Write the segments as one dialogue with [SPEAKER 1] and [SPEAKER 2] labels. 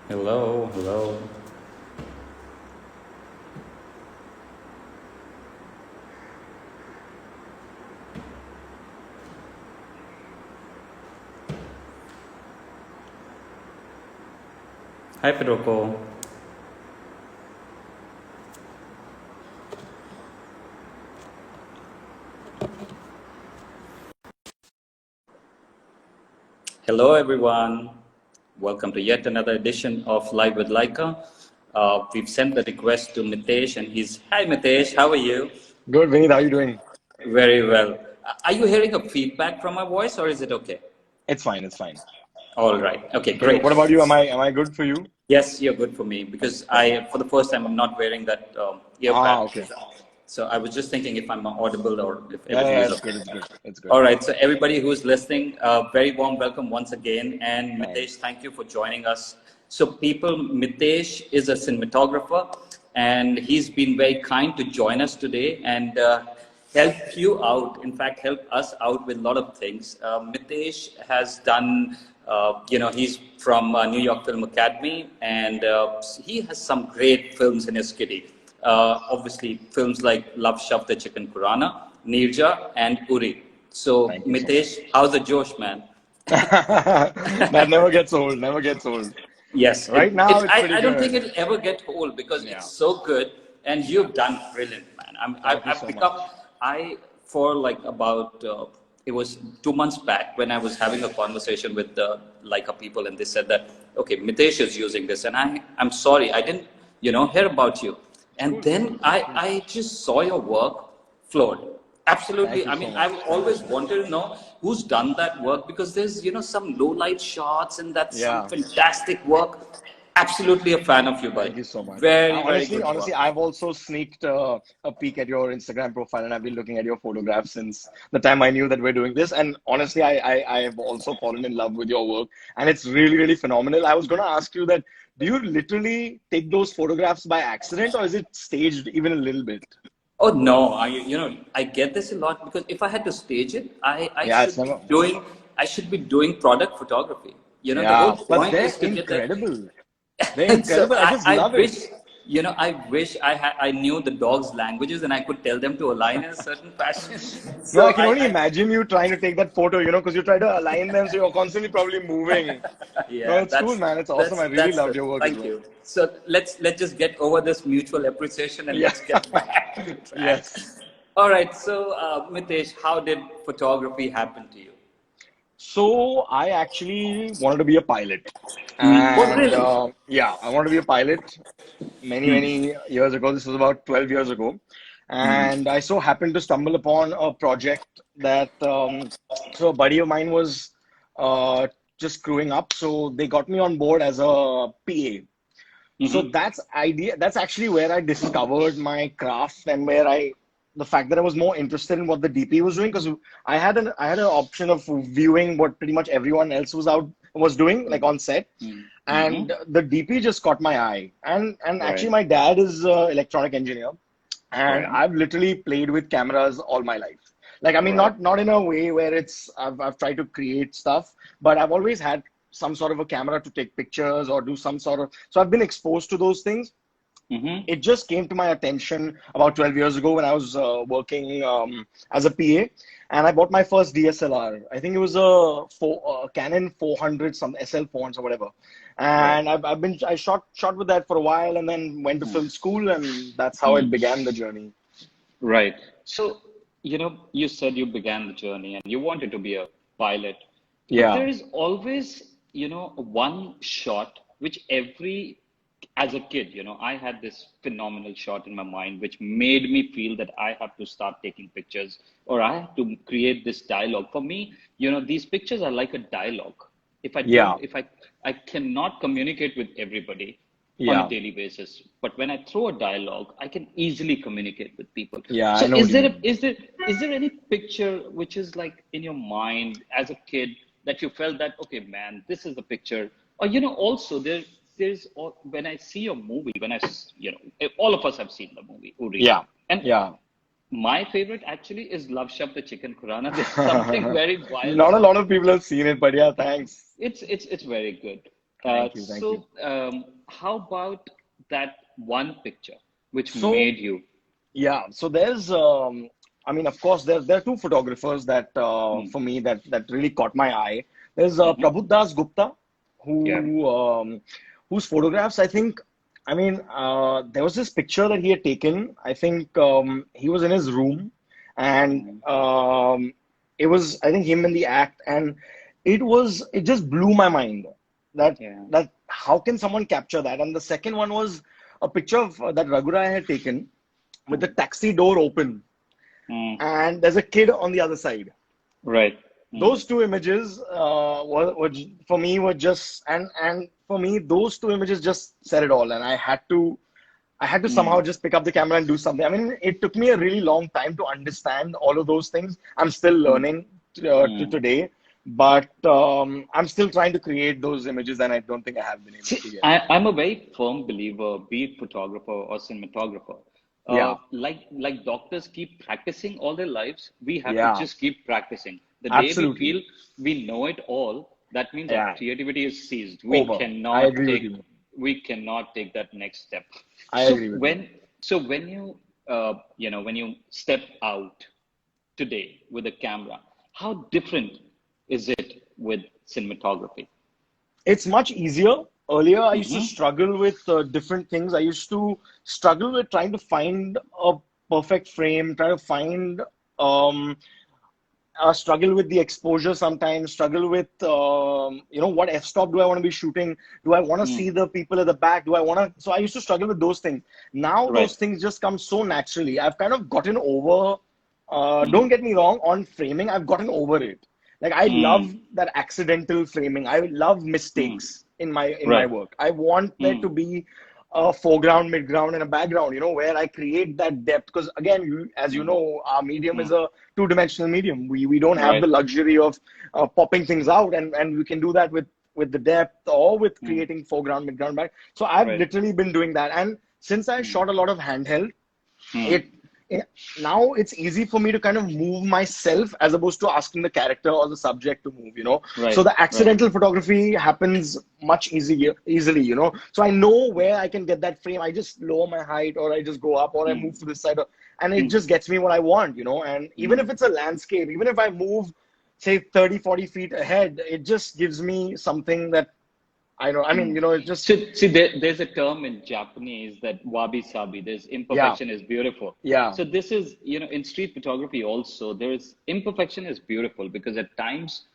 [SPEAKER 1] Hello, hello. Hi, Pedroko. Hello, everyone. Welcome to yet another edition of Live with Laika. We've sent the request to Mitesh, and he's hi, Mitesh. How are you?
[SPEAKER 2] Good, Vineet. How are you doing?
[SPEAKER 1] Very well. Are you hearing a feedback from my voice, or is it okay?
[SPEAKER 2] It's fine. It's fine.
[SPEAKER 1] All right. Okay,
[SPEAKER 2] What
[SPEAKER 1] great.
[SPEAKER 2] about you? Am I good for you?
[SPEAKER 1] Yes, you're good for me because
[SPEAKER 2] Okay.
[SPEAKER 1] for the first time, I'm not wearing that
[SPEAKER 2] Ah,
[SPEAKER 1] earbud.
[SPEAKER 2] okay.
[SPEAKER 1] So I was just thinking if I'm audible or if
[SPEAKER 2] Yeah,
[SPEAKER 1] everything
[SPEAKER 2] yeah.
[SPEAKER 1] is
[SPEAKER 2] It's
[SPEAKER 1] okay.
[SPEAKER 2] good. It's good. It's good.
[SPEAKER 1] All right. So everybody who's listening, very warm welcome once again. And Mitesh,
[SPEAKER 2] Thanks.
[SPEAKER 1] thank you for joining us. So people, Mitesh is a cinematographer, and he's been very kind to join us today and help you out. In fact, help us out with a lot of things. Mitesh has done. He's from New York Film Academy, and he has some great films in his kitty. Obviously, films like Love Shav the Chicken Kurana, Nirja, and Uri. So,
[SPEAKER 2] Thank you so much.
[SPEAKER 1] Mitesh, how's the Josh, man?
[SPEAKER 2] That never gets old. Never gets old.
[SPEAKER 1] Yes,
[SPEAKER 2] Right now, it's pretty
[SPEAKER 1] I don't think
[SPEAKER 2] good.
[SPEAKER 1] it'll ever get old because it's
[SPEAKER 2] Yeah.
[SPEAKER 1] so good, and you've done brilliant, man.
[SPEAKER 2] Thank you
[SPEAKER 1] I've
[SPEAKER 2] so
[SPEAKER 1] become,
[SPEAKER 2] much.
[SPEAKER 1] for like about, it was 2 months back when I was having a conversation with the Leica people, and they said that, okay, Mitesh is using this, and I'm sorry, I didn't, hear about you.
[SPEAKER 2] It's
[SPEAKER 1] And
[SPEAKER 2] cool.
[SPEAKER 1] then
[SPEAKER 2] It's cool.
[SPEAKER 1] I just saw your work floored.
[SPEAKER 2] Thank
[SPEAKER 1] Absolutely.
[SPEAKER 2] you
[SPEAKER 1] I
[SPEAKER 2] so
[SPEAKER 1] mean,
[SPEAKER 2] much.
[SPEAKER 1] I've
[SPEAKER 2] Thank you
[SPEAKER 1] always
[SPEAKER 2] so much.
[SPEAKER 1] wanted to know who's done that work because there's, some low light shots and that's some
[SPEAKER 2] Yeah.
[SPEAKER 1] fantastic work. Absolutely a fan of you, buddy.
[SPEAKER 2] Thank you so much.
[SPEAKER 1] Very, very
[SPEAKER 2] Honestly,
[SPEAKER 1] good
[SPEAKER 2] honestly,
[SPEAKER 1] work.
[SPEAKER 2] I've also sneaked a peek at your Instagram profile, and I've been looking at your photographs since the time I knew that we're doing this. And honestly, I have also fallen in love with your work, and it's really, really phenomenal. I was going to ask you that, do you literally take those photographs by accident, or is it staged even a little bit?
[SPEAKER 1] Oh no, I get this a lot because if I had to stage it,
[SPEAKER 2] Yeah, it's never.
[SPEAKER 1] I should be doing product photography. The whole
[SPEAKER 2] Yeah, but
[SPEAKER 1] point
[SPEAKER 2] they're
[SPEAKER 1] is to get that.
[SPEAKER 2] incredible. They're
[SPEAKER 1] So
[SPEAKER 2] incredible. I just
[SPEAKER 1] I
[SPEAKER 2] love it.
[SPEAKER 1] wish, I knew the dogs' languages and I could tell them to align in a certain fashion.
[SPEAKER 2] No,
[SPEAKER 1] So
[SPEAKER 2] I can only imagine you trying to take that photo, because you try to align them, so you're constantly probably moving. No,
[SPEAKER 1] yeah,
[SPEAKER 2] it's cool, man. It's awesome. I really
[SPEAKER 1] that's
[SPEAKER 2] loved
[SPEAKER 1] the
[SPEAKER 2] your work as
[SPEAKER 1] thank
[SPEAKER 2] well.
[SPEAKER 1] you. So let's just get over this mutual appreciation and
[SPEAKER 2] Yeah.
[SPEAKER 1] let's get back to track.
[SPEAKER 2] Yes.
[SPEAKER 1] All right. So Mitesh, how did photography happen to you?
[SPEAKER 2] So I actually wanted to be a pilot.
[SPEAKER 1] Oh,
[SPEAKER 2] And
[SPEAKER 1] really?
[SPEAKER 2] yeah, I wanted to be a pilot many, many years ago. This was about 12 years ago. And I so happened to stumble upon a project that, so a buddy of mine was uh, just growing up. So they got me on board as a PA. So
[SPEAKER 1] Mm-hmm.
[SPEAKER 2] that's actually where I discovered my craft, and where the fact that I was more interested in what the DP was doing, because I had an option of viewing what pretty much everyone else was doing, like on set.
[SPEAKER 1] Mm-hmm.
[SPEAKER 2] And the DP just caught my eye. And actually
[SPEAKER 1] Right.
[SPEAKER 2] my dad is an electronic engineer, and
[SPEAKER 1] Right.
[SPEAKER 2] I've literally played with cameras all my life. Like, I mean,
[SPEAKER 1] Right.
[SPEAKER 2] not in a way where I've tried to create stuff, but I've always had some sort of a camera to take pictures or do some sort of. So I've been exposed to those things.
[SPEAKER 1] Mm-hmm.
[SPEAKER 2] It just came to my attention about 12 years ago when I was working as a PA, and I bought my first DSLR. I think it was a Canon 400, some SL400 or whatever.
[SPEAKER 1] Right.
[SPEAKER 2] And I shot with that for a while, and then went to film school, and that's how it
[SPEAKER 1] Hmm.
[SPEAKER 2] began the journey.
[SPEAKER 1] Right. So, you said you began the journey and you wanted to be a pilot, but
[SPEAKER 2] Yeah.
[SPEAKER 1] there is always, one shot which as a kid, I had this phenomenal shot in my mind which made me feel that I have to start taking pictures or I have to create this dialogue. For me, these pictures are like a dialogue. If I don't,
[SPEAKER 2] Yeah.
[SPEAKER 1] if I cannot communicate with everybody on a
[SPEAKER 2] Yeah.
[SPEAKER 1] daily basis. But when I throw a dialogue, I can easily communicate with people.
[SPEAKER 2] Yeah. I
[SPEAKER 1] So
[SPEAKER 2] know what you mean.
[SPEAKER 1] is there any picture which is like in your mind as a kid that you felt that okay man this is the picture or also when I see a movie when all of us have seen the movie Uri
[SPEAKER 2] Yeah.
[SPEAKER 1] and
[SPEAKER 2] Yeah.
[SPEAKER 1] my favorite actually is Love Shab the Chicken Kurana. There's something very wild
[SPEAKER 2] Not a
[SPEAKER 1] about
[SPEAKER 2] lot
[SPEAKER 1] it.
[SPEAKER 2] of people have seen it, but yeah, thanks.
[SPEAKER 1] It's very good.
[SPEAKER 2] Thank you. Thank you.
[SPEAKER 1] How about that one picture which
[SPEAKER 2] So,
[SPEAKER 1] made you?
[SPEAKER 2] yeah, so there's, I mean, of course, there are two photographers that,
[SPEAKER 1] Mm,
[SPEAKER 2] for me, that really caught my eye. There's
[SPEAKER 1] mhm.
[SPEAKER 2] Prabhudas Gupta,
[SPEAKER 1] Yeah.
[SPEAKER 2] who, whose photographs, I think, I mean, there was this picture that he had taken. I think he was in his room, and
[SPEAKER 1] Mm,
[SPEAKER 2] it was, I think, him in the act, and it just blew my mind that
[SPEAKER 1] yeah.
[SPEAKER 2] how can someone capture that? And the second one was a picture of that Raghurai had taken with the
[SPEAKER 1] Mm,
[SPEAKER 2] taxi door open
[SPEAKER 1] mm,
[SPEAKER 2] and there's a kid on the other side.
[SPEAKER 1] right. Mm,
[SPEAKER 2] Those two images for me were just and for me those two images just said it all, and I had to somehow
[SPEAKER 1] mm,
[SPEAKER 2] just pick up the camera and do something. I mean, it took me a really long time to understand all of those things. I'm still
[SPEAKER 1] mm,
[SPEAKER 2] learning to
[SPEAKER 1] mm.
[SPEAKER 2] today, but I'm still trying to create those images, and I don't think I have been able
[SPEAKER 1] See,
[SPEAKER 2] to yet.
[SPEAKER 1] I'm a very firm believer, be it photographer or cinematographer.
[SPEAKER 2] Yeah,
[SPEAKER 1] Like doctors keep practicing all their lives, we have to
[SPEAKER 2] yeah,
[SPEAKER 1] just keep practicing. The day we
[SPEAKER 2] absolutely.
[SPEAKER 1] feel we know it all, that means our
[SPEAKER 2] Yeah,
[SPEAKER 1] creativity is seized.
[SPEAKER 2] over. I agree with you.
[SPEAKER 1] We cannot take that next step.
[SPEAKER 2] I
[SPEAKER 1] So
[SPEAKER 2] agree with you.
[SPEAKER 1] when you when you step out today with a camera, how different is it with cinematography?
[SPEAKER 2] It's much easier. Earlier, I used to
[SPEAKER 1] Mm-hmm.
[SPEAKER 2] struggle with different things. I used to struggle with trying to find a perfect frame, try to find, um, struggle with the exposure sometimes, struggle with, what f-stop do I want to be shooting? Do I want to
[SPEAKER 1] Mm,
[SPEAKER 2] see the people at the back? Do I want to? So I used to struggle with those things. Now
[SPEAKER 1] right.
[SPEAKER 2] those things just come so naturally. I've kind of gotten over, don't
[SPEAKER 1] Mm,
[SPEAKER 2] get me wrong, on framing, I've gotten over it. Like I
[SPEAKER 1] mm,
[SPEAKER 2] love that accidental framing. I love
[SPEAKER 1] mm,
[SPEAKER 2] mistakes in my
[SPEAKER 1] right.
[SPEAKER 2] work. I want there to
[SPEAKER 1] Mm,
[SPEAKER 2] be a foreground, midground, and a background, where I create that depth. Because again, as you
[SPEAKER 1] mm,
[SPEAKER 2] know, our medium is
[SPEAKER 1] mm,
[SPEAKER 2] a two-dimensional medium. We don't have
[SPEAKER 1] right.
[SPEAKER 2] the luxury of popping things out, and we can do that with the depth or with
[SPEAKER 1] Mm,
[SPEAKER 2] creating foreground, midground, back. So I've
[SPEAKER 1] right.
[SPEAKER 2] literally been doing that. And since I
[SPEAKER 1] Mm,
[SPEAKER 2] shot a lot of handheld,
[SPEAKER 1] mm,
[SPEAKER 2] it, it now it's easy for me to kind of move myself as opposed to asking the character or the subject to move. So
[SPEAKER 1] right.
[SPEAKER 2] the
[SPEAKER 1] Right.
[SPEAKER 2] accidental photography happens much easily. So I know where I can get that frame. I just lower my height, or I just go up, or I
[SPEAKER 1] Mm,
[SPEAKER 2] move to this side, and it
[SPEAKER 1] mm,
[SPEAKER 2] just gets me what I want. And even if
[SPEAKER 1] mm.
[SPEAKER 2] it's a landscape, even if I move say 30, 40 feet ahead, it just gives me something that I know. I mean,
[SPEAKER 1] Mm.
[SPEAKER 2] it just,
[SPEAKER 1] See, there's a term in Japanese that wabi sabi. There's
[SPEAKER 2] yeah,
[SPEAKER 1] imperfection is beautiful.
[SPEAKER 2] yeah,
[SPEAKER 1] So this is, in street photography also, there is imperfection is beautiful because at times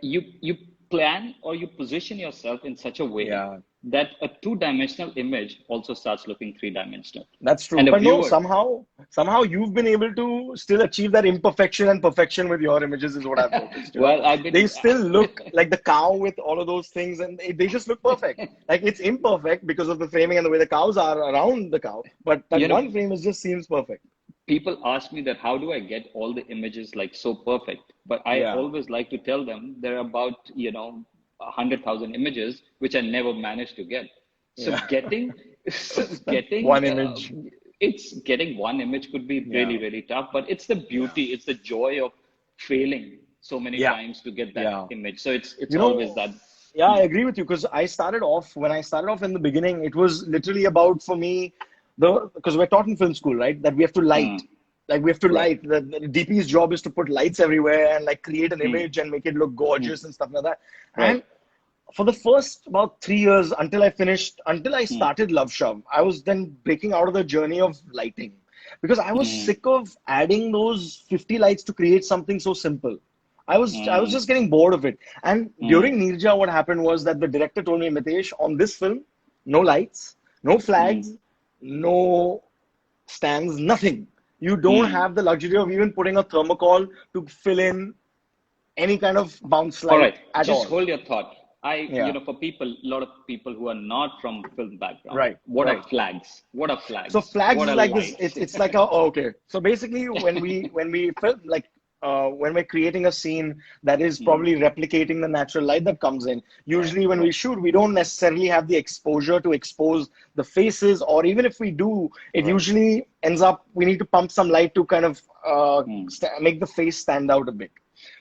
[SPEAKER 1] you plan or you position yourself in such a way
[SPEAKER 2] yeah.
[SPEAKER 1] that a two-dimensional image also starts looking three-dimensional.
[SPEAKER 2] That's true.
[SPEAKER 1] And a
[SPEAKER 2] But no,
[SPEAKER 1] viewer,
[SPEAKER 2] somehow you've been able to still achieve that imperfection and perfection with your images, is what I've noticed.
[SPEAKER 1] well, I've
[SPEAKER 2] They
[SPEAKER 1] been,
[SPEAKER 2] still look like the cow with all of those things, and they just look perfect. Like it's imperfect because of the framing and the way the cows are around the cow, but that
[SPEAKER 1] you know,
[SPEAKER 2] one frame is just seems perfect.
[SPEAKER 1] people ask me that how do I get all the images like so perfect? But I
[SPEAKER 2] Yeah.
[SPEAKER 1] always like to tell them there are about 100,000 images which I never managed to get. So
[SPEAKER 2] Yeah.
[SPEAKER 1] getting
[SPEAKER 2] That
[SPEAKER 1] getting
[SPEAKER 2] one image.
[SPEAKER 1] it's getting one image could be
[SPEAKER 2] Yeah.
[SPEAKER 1] really tough, but it's the
[SPEAKER 2] Yeah.
[SPEAKER 1] beauty, it's the joy of failing so many
[SPEAKER 2] Yeah.
[SPEAKER 1] times to get that
[SPEAKER 2] Yeah.
[SPEAKER 1] image. So it's
[SPEAKER 2] You
[SPEAKER 1] always
[SPEAKER 2] know,
[SPEAKER 1] that.
[SPEAKER 2] yeah, I
[SPEAKER 1] Hmm,
[SPEAKER 2] agree with you because when I started off in the beginning, it was literally about for me because we're taught in film school, right? That we have to
[SPEAKER 1] hmm,
[SPEAKER 2] light. Like we have to
[SPEAKER 1] right.
[SPEAKER 2] light. The DP's job is to put lights everywhere and like create an
[SPEAKER 1] Hmm,
[SPEAKER 2] image and make it look
[SPEAKER 1] hmm,
[SPEAKER 2] gorgeous and stuff like that.
[SPEAKER 1] right.
[SPEAKER 2] And for the first about 3 years until I
[SPEAKER 1] Hmm,
[SPEAKER 2] started Love Shove, I was then breaking out of the journey of lighting because I was
[SPEAKER 1] hmm,
[SPEAKER 2] sick of adding those 50 lights to create something so simple. I was
[SPEAKER 1] hmm,
[SPEAKER 2] just getting bored of it. And
[SPEAKER 1] hmm,
[SPEAKER 2] during Nirja, what happened was that the director told me, Mitesh, on this film, no lights, no
[SPEAKER 1] hmm,
[SPEAKER 2] flags, no stands, nothing. You don't
[SPEAKER 1] hmm.
[SPEAKER 2] have the luxury of even putting a thermocol to fill in any kind of bounce
[SPEAKER 1] All right,
[SPEAKER 2] light at
[SPEAKER 1] just
[SPEAKER 2] all.
[SPEAKER 1] hold your thought.
[SPEAKER 2] Yeah,
[SPEAKER 1] For people, a lot of people who are not from film background,
[SPEAKER 2] right,
[SPEAKER 1] what are
[SPEAKER 2] right.
[SPEAKER 1] flags? What are
[SPEAKER 2] So
[SPEAKER 1] flags?
[SPEAKER 2] flags
[SPEAKER 1] What
[SPEAKER 2] is
[SPEAKER 1] are
[SPEAKER 2] like this.
[SPEAKER 1] lights?
[SPEAKER 2] It's like okay. So basically, when we film like when we're creating a scene that is
[SPEAKER 1] Hmm,
[SPEAKER 2] probably replicating the natural light that comes in. Usually, when we
[SPEAKER 1] right,
[SPEAKER 2] shoot, we don't necessarily have the exposure to expose the faces, or even if we do, it
[SPEAKER 1] right.
[SPEAKER 2] usually ends up we need to pump some light to kind of
[SPEAKER 1] Hmm,
[SPEAKER 2] make the face stand out a bit.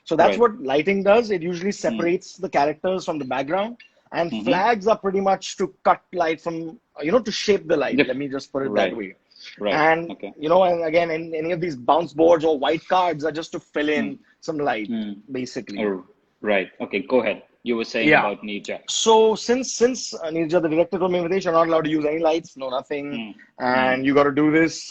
[SPEAKER 2] So that's
[SPEAKER 1] right.
[SPEAKER 2] what lighting does. It usually
[SPEAKER 1] Hmm,
[SPEAKER 2] separates the characters from the background. and flags are pretty much to cut light from, to shape the light. Let me just put it that
[SPEAKER 1] Right.
[SPEAKER 2] way.
[SPEAKER 1] Right.
[SPEAKER 2] And,
[SPEAKER 1] Okay.
[SPEAKER 2] and again, in any of these bounce boards or white cards are just to fill in some light, basically.
[SPEAKER 1] Oh, right. Okay. Go ahead. You were saying
[SPEAKER 2] Yeah.
[SPEAKER 1] about Nija.
[SPEAKER 2] So since Nirja, the director told me, Mitesh, you're not allowed to use any lights, no nothing, and you got to do this.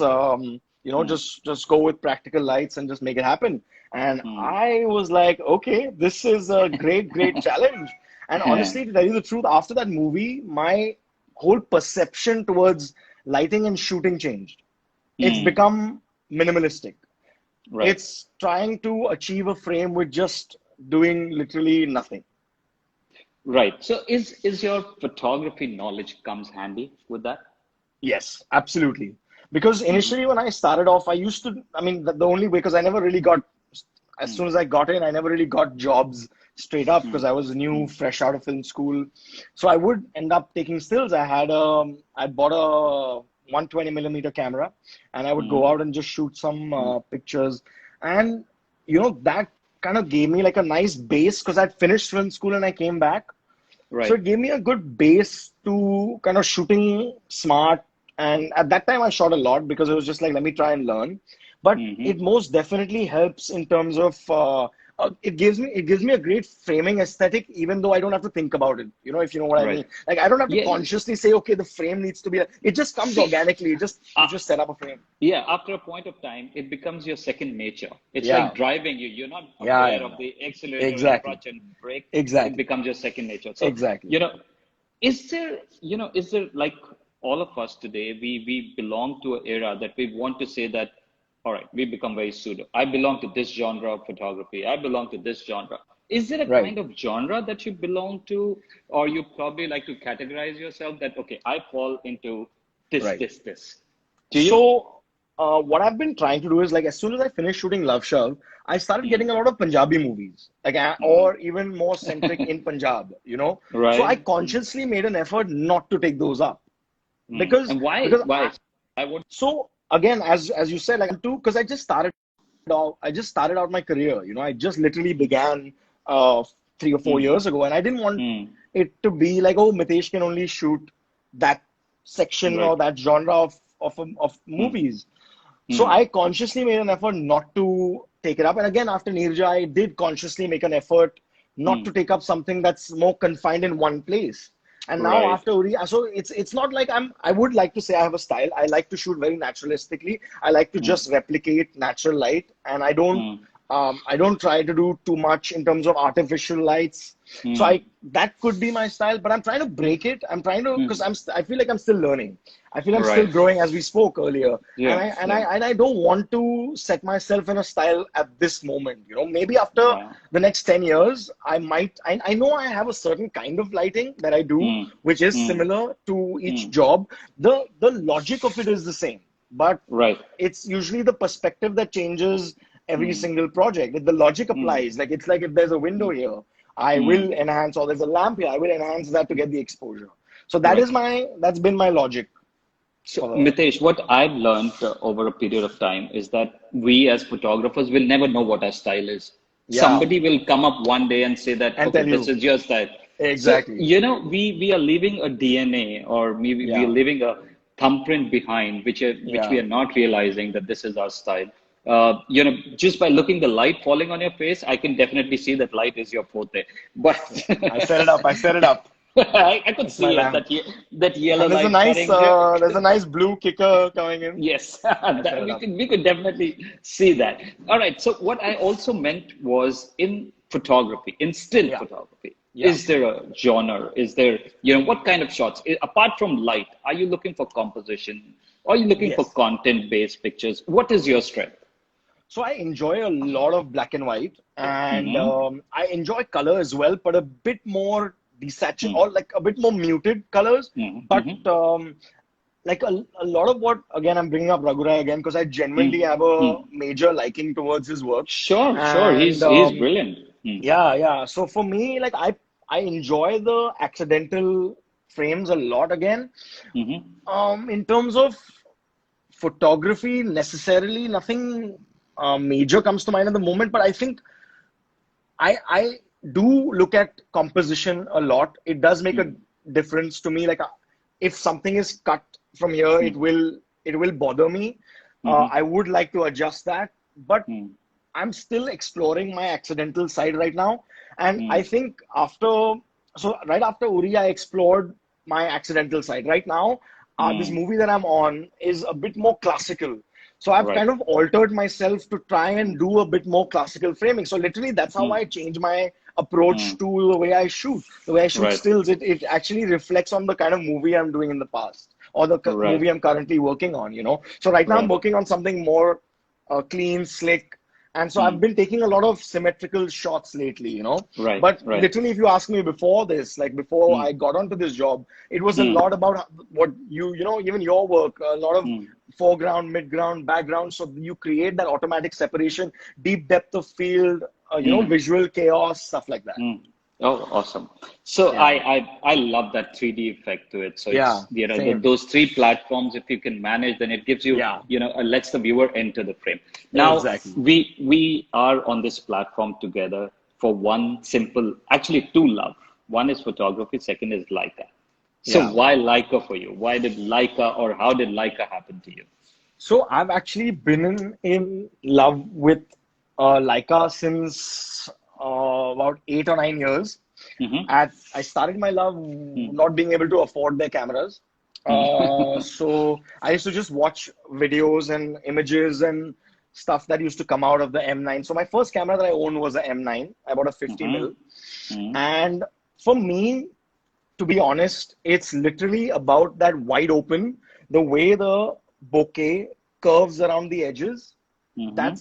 [SPEAKER 2] Just go with practical lights and just make it happen. And I was like, okay, this is a great challenge. And honestly, to tell you the truth, after that movie, my whole perception towards lighting and shooting changed. It's become minimalistic.
[SPEAKER 1] Right.
[SPEAKER 2] It's trying to achieve a frame with just doing literally nothing.
[SPEAKER 1] Right. So is your photography knowledge comes handy with that?
[SPEAKER 2] Yes, absolutely. Because initially when I started off, the only way, because I never really got, as soon as I got in, I never really got jobs straight up because I was new, fresh out of film school. So I would end up taking stills. I bought a 120mm camera, and I would go out and just shoot some pictures. And, that kind of gave me like a nice base because I'd finished film school and I came back.
[SPEAKER 1] Right.
[SPEAKER 2] So it gave me a good base to kind of shooting smart. And at that time, I shot a lot because it was just like, let me try and learn. But it most definitely helps in terms of it gives me a great framing aesthetic, even though I don't have to think about it. If you know what I mean. Like I don't have to consciously say, okay, the frame needs to be. It just comes organically. You just set up a frame.
[SPEAKER 1] Yeah, after a point of time, it becomes your second nature. It's like driving you. You're not aware of the accelerator, and clutch and brake.
[SPEAKER 2] Exactly.
[SPEAKER 1] It becomes your second nature. So,
[SPEAKER 2] exactly.
[SPEAKER 1] is there like all of us today, we belong to an era that we want to say that, all right, we become very pseudo. I belong to this genre of photography. I belong to this genre. Is there a kind of genre that you belong to, or you probably like to categorize yourself that, okay, I fall into this?
[SPEAKER 2] So what I've been trying to do is, like, as soon as I finished shooting Love Shav, I started getting a lot of Punjabi movies, like, or even more centric in Punjab,
[SPEAKER 1] Right.
[SPEAKER 2] So I consciously made an effort not to take those up. Because,
[SPEAKER 1] and why?
[SPEAKER 2] Because
[SPEAKER 1] why? I would.
[SPEAKER 2] So again, as you said, like, because I just started out my career, I just literally began 3 or 4 years ago, and I didn't want it to be like, oh, Mitesh can only shoot that section or that genre of movies. So I consciously made an effort not to take it up. And again, after Nirja, I did consciously make an effort not to take up something that's more confined in one place. And now after Uri, so it's not like I would like to say I have a style. I like to shoot very naturalistically. I like to just replicate natural light, and I don't try to do too much in terms of artificial lights. So that could be my style, but I'm trying to break it. I'm trying to, because I feel like I'm still learning. I feel I'm still growing, as we spoke earlier. And I don't want to set myself in a style at this moment. Maybe after the next 10 years, I know I have a certain kind of lighting that I do, which is similar to each job. The logic of it is the same, but it's usually the perspective that changes every single project. If the logic applies, like, it's like if there's a window here, I will enhance, or there's a lamp here, I will enhance that to get the exposure. So that's been my logic.
[SPEAKER 1] So, Mitesh, what I've learned over a period of time is that we as photographers will never know what our style is. Somebody will come up one day and say that, okay, this is your style.
[SPEAKER 2] Exactly.
[SPEAKER 1] So, we are leaving a DNA, or maybe we are leaving a thumbprint behind, which we are not realizing that this is our style. Just by looking the light falling on your face, I can definitely see that light is your forte. But
[SPEAKER 2] I set it up.
[SPEAKER 1] I could see it, that yellow
[SPEAKER 2] and
[SPEAKER 1] light.
[SPEAKER 2] There's a nice blue kicker coming in.
[SPEAKER 1] Yes, we could definitely see that. All right. So what I also meant was in photography, in still photography. Is there a genre? Is there, what kind of shots? Apart from light, are you looking for composition? Are you looking for content-based pictures? What is your strength?
[SPEAKER 2] So I enjoy a lot of black and white, and I enjoy color as well, but a bit more desaturated, or like a bit more muted colors. But like a lot of what, again, I'm bringing up Raghurai again because I genuinely have a major liking towards his work.
[SPEAKER 1] Sure, he's brilliant.
[SPEAKER 2] Yeah. So for me, like, I enjoy the accidental frames a lot again. In terms of photography, nothing major comes to mind at the moment, but I think I do look at composition a lot. It does make a difference to me. Like if something is cut from here, it will bother me. I would like to adjust that, but I'm still exploring my accidental side right now. And I think right after Uri, I explored my accidental side. Right now, this movie that I'm on is a bit more classical. So I've
[SPEAKER 1] Right.
[SPEAKER 2] kind of altered myself to try and do a bit more classical framing. So literally, that's how I change my approach to the way I shoot. The way I shoot
[SPEAKER 1] Right.
[SPEAKER 2] stills, it actually reflects on the kind of movie I'm doing in the past or the
[SPEAKER 1] Right.
[SPEAKER 2] movie I'm currently working on, you know. So right now I'm
[SPEAKER 1] Right.
[SPEAKER 2] working on something more clean, slick. And so I've
[SPEAKER 1] Mm.
[SPEAKER 2] been taking a lot of symmetrical shots lately, you know.
[SPEAKER 1] Right.
[SPEAKER 2] But
[SPEAKER 1] Right.
[SPEAKER 2] literally, if you ask me before this, like before
[SPEAKER 1] Mm.
[SPEAKER 2] I got onto this job, it was a
[SPEAKER 1] Mm.
[SPEAKER 2] lot about what you know, even your work, a lot of
[SPEAKER 1] Mm.
[SPEAKER 2] foreground, midground, background. So you create that automatic separation, deep depth of field,
[SPEAKER 1] Mm.
[SPEAKER 2] visual chaos, stuff like that.
[SPEAKER 1] Mm. Oh, awesome. So
[SPEAKER 2] Yeah.
[SPEAKER 1] I love that 3D effect to it. So
[SPEAKER 2] Yeah.
[SPEAKER 1] it's,
[SPEAKER 2] Same.
[SPEAKER 1] those three platforms, if you can manage, then it gives you,
[SPEAKER 2] Yeah.
[SPEAKER 1] lets the viewer enter the frame. Now,
[SPEAKER 2] Exactly.
[SPEAKER 1] we are on this platform together for one simple, actually two love. One is photography, second is Leica. So
[SPEAKER 2] Yeah.
[SPEAKER 1] why Leica for you? Why did Leica, or how did Leica happen to you?
[SPEAKER 2] So I've actually been in love with Leica since about 8 or 9 years.
[SPEAKER 1] Mm-hmm.
[SPEAKER 2] I started my love not being able to afford their cameras. So I used to just watch videos and images and stuff that used to come out of the M9. So my first camera that I owned was a M9. I bought a 50 mil.
[SPEAKER 1] Mm-hmm.
[SPEAKER 2] And for me, to be honest, it's literally about that wide open, the way the bokeh curves around the edges.
[SPEAKER 1] Mm-hmm.